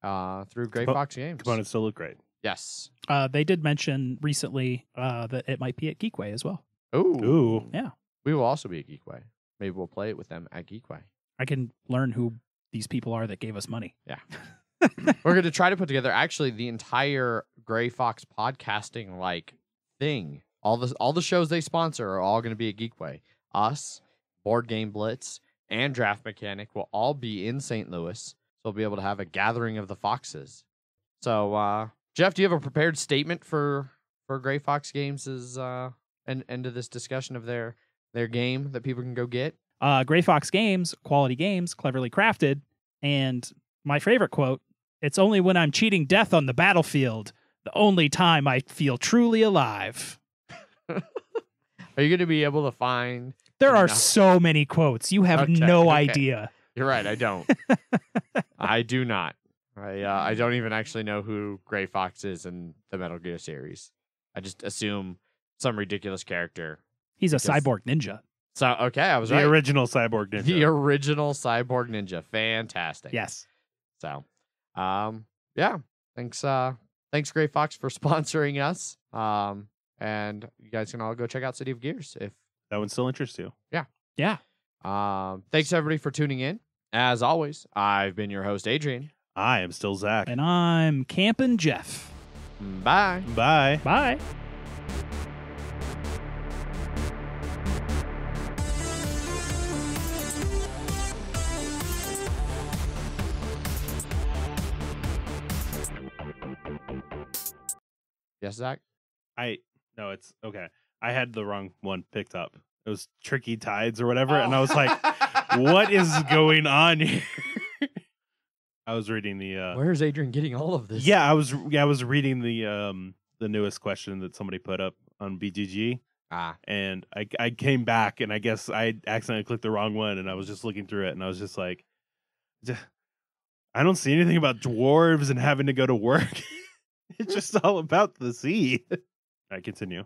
through Gray Fox Games. Components still look great. Yes. They did mention recently that it might be at Geekway as well. Ooh. Yeah. We will also be at Geekway. Maybe we'll play it with them at Geekway. I can learn who these people are that gave us money. Yeah. We're going to try to put together actually the entire Gray Fox podcasting like thing. All the shows they sponsor are all going to be at Geekway. Us, Board Game Blitz, and Draft Mechanic will all be in St. Louis. So we'll be able to have a gathering of the Foxes. So, Jeff, do you have a prepared statement for Gray Fox Games' end of this discussion of their game that people can go get? Gray Fox Games, quality games, cleverly crafted. And my favorite quote, it's only when I'm cheating death on the battlefield, the only time I feel truly alive. Are you going to be able to find... There are so many quotes. You have no idea. You're right. I don't. I do not. I don't even actually know who Gray Fox is in the Metal Gear series. I just assume some ridiculous character. He's a cyborg ninja. So, okay, I was right. The original cyborg ninja. The original cyborg ninja. Fantastic. Yes. So, yeah. Thanks, Gray Fox, for sponsoring us. And you guys can all go check out City of Gears if that one still interests you. Yeah. Thanks, everybody, for tuning in. As always, I've been your host, Adrian. I am still Zach. And I'm Campin' Jeff. Bye. Bye. Bye. Yes, Zach? No, it's okay. I had the wrong one picked up. It was Tricky Tides or whatever, and I was like, what is going on here? I was reading the Where's Adrian getting all of this? I was reading the newest question that somebody put up on BGG. And I came back and I guess I accidentally clicked the wrong one, and I was just looking through it and I was just like, I don't see anything about dwarves and having to go to work. It's just all about the sea. All right, continue.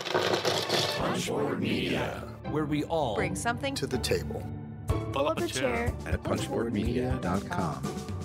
Punchboard Media, where we all bring something to the table. Pull up a chair at punchboardmedia.com.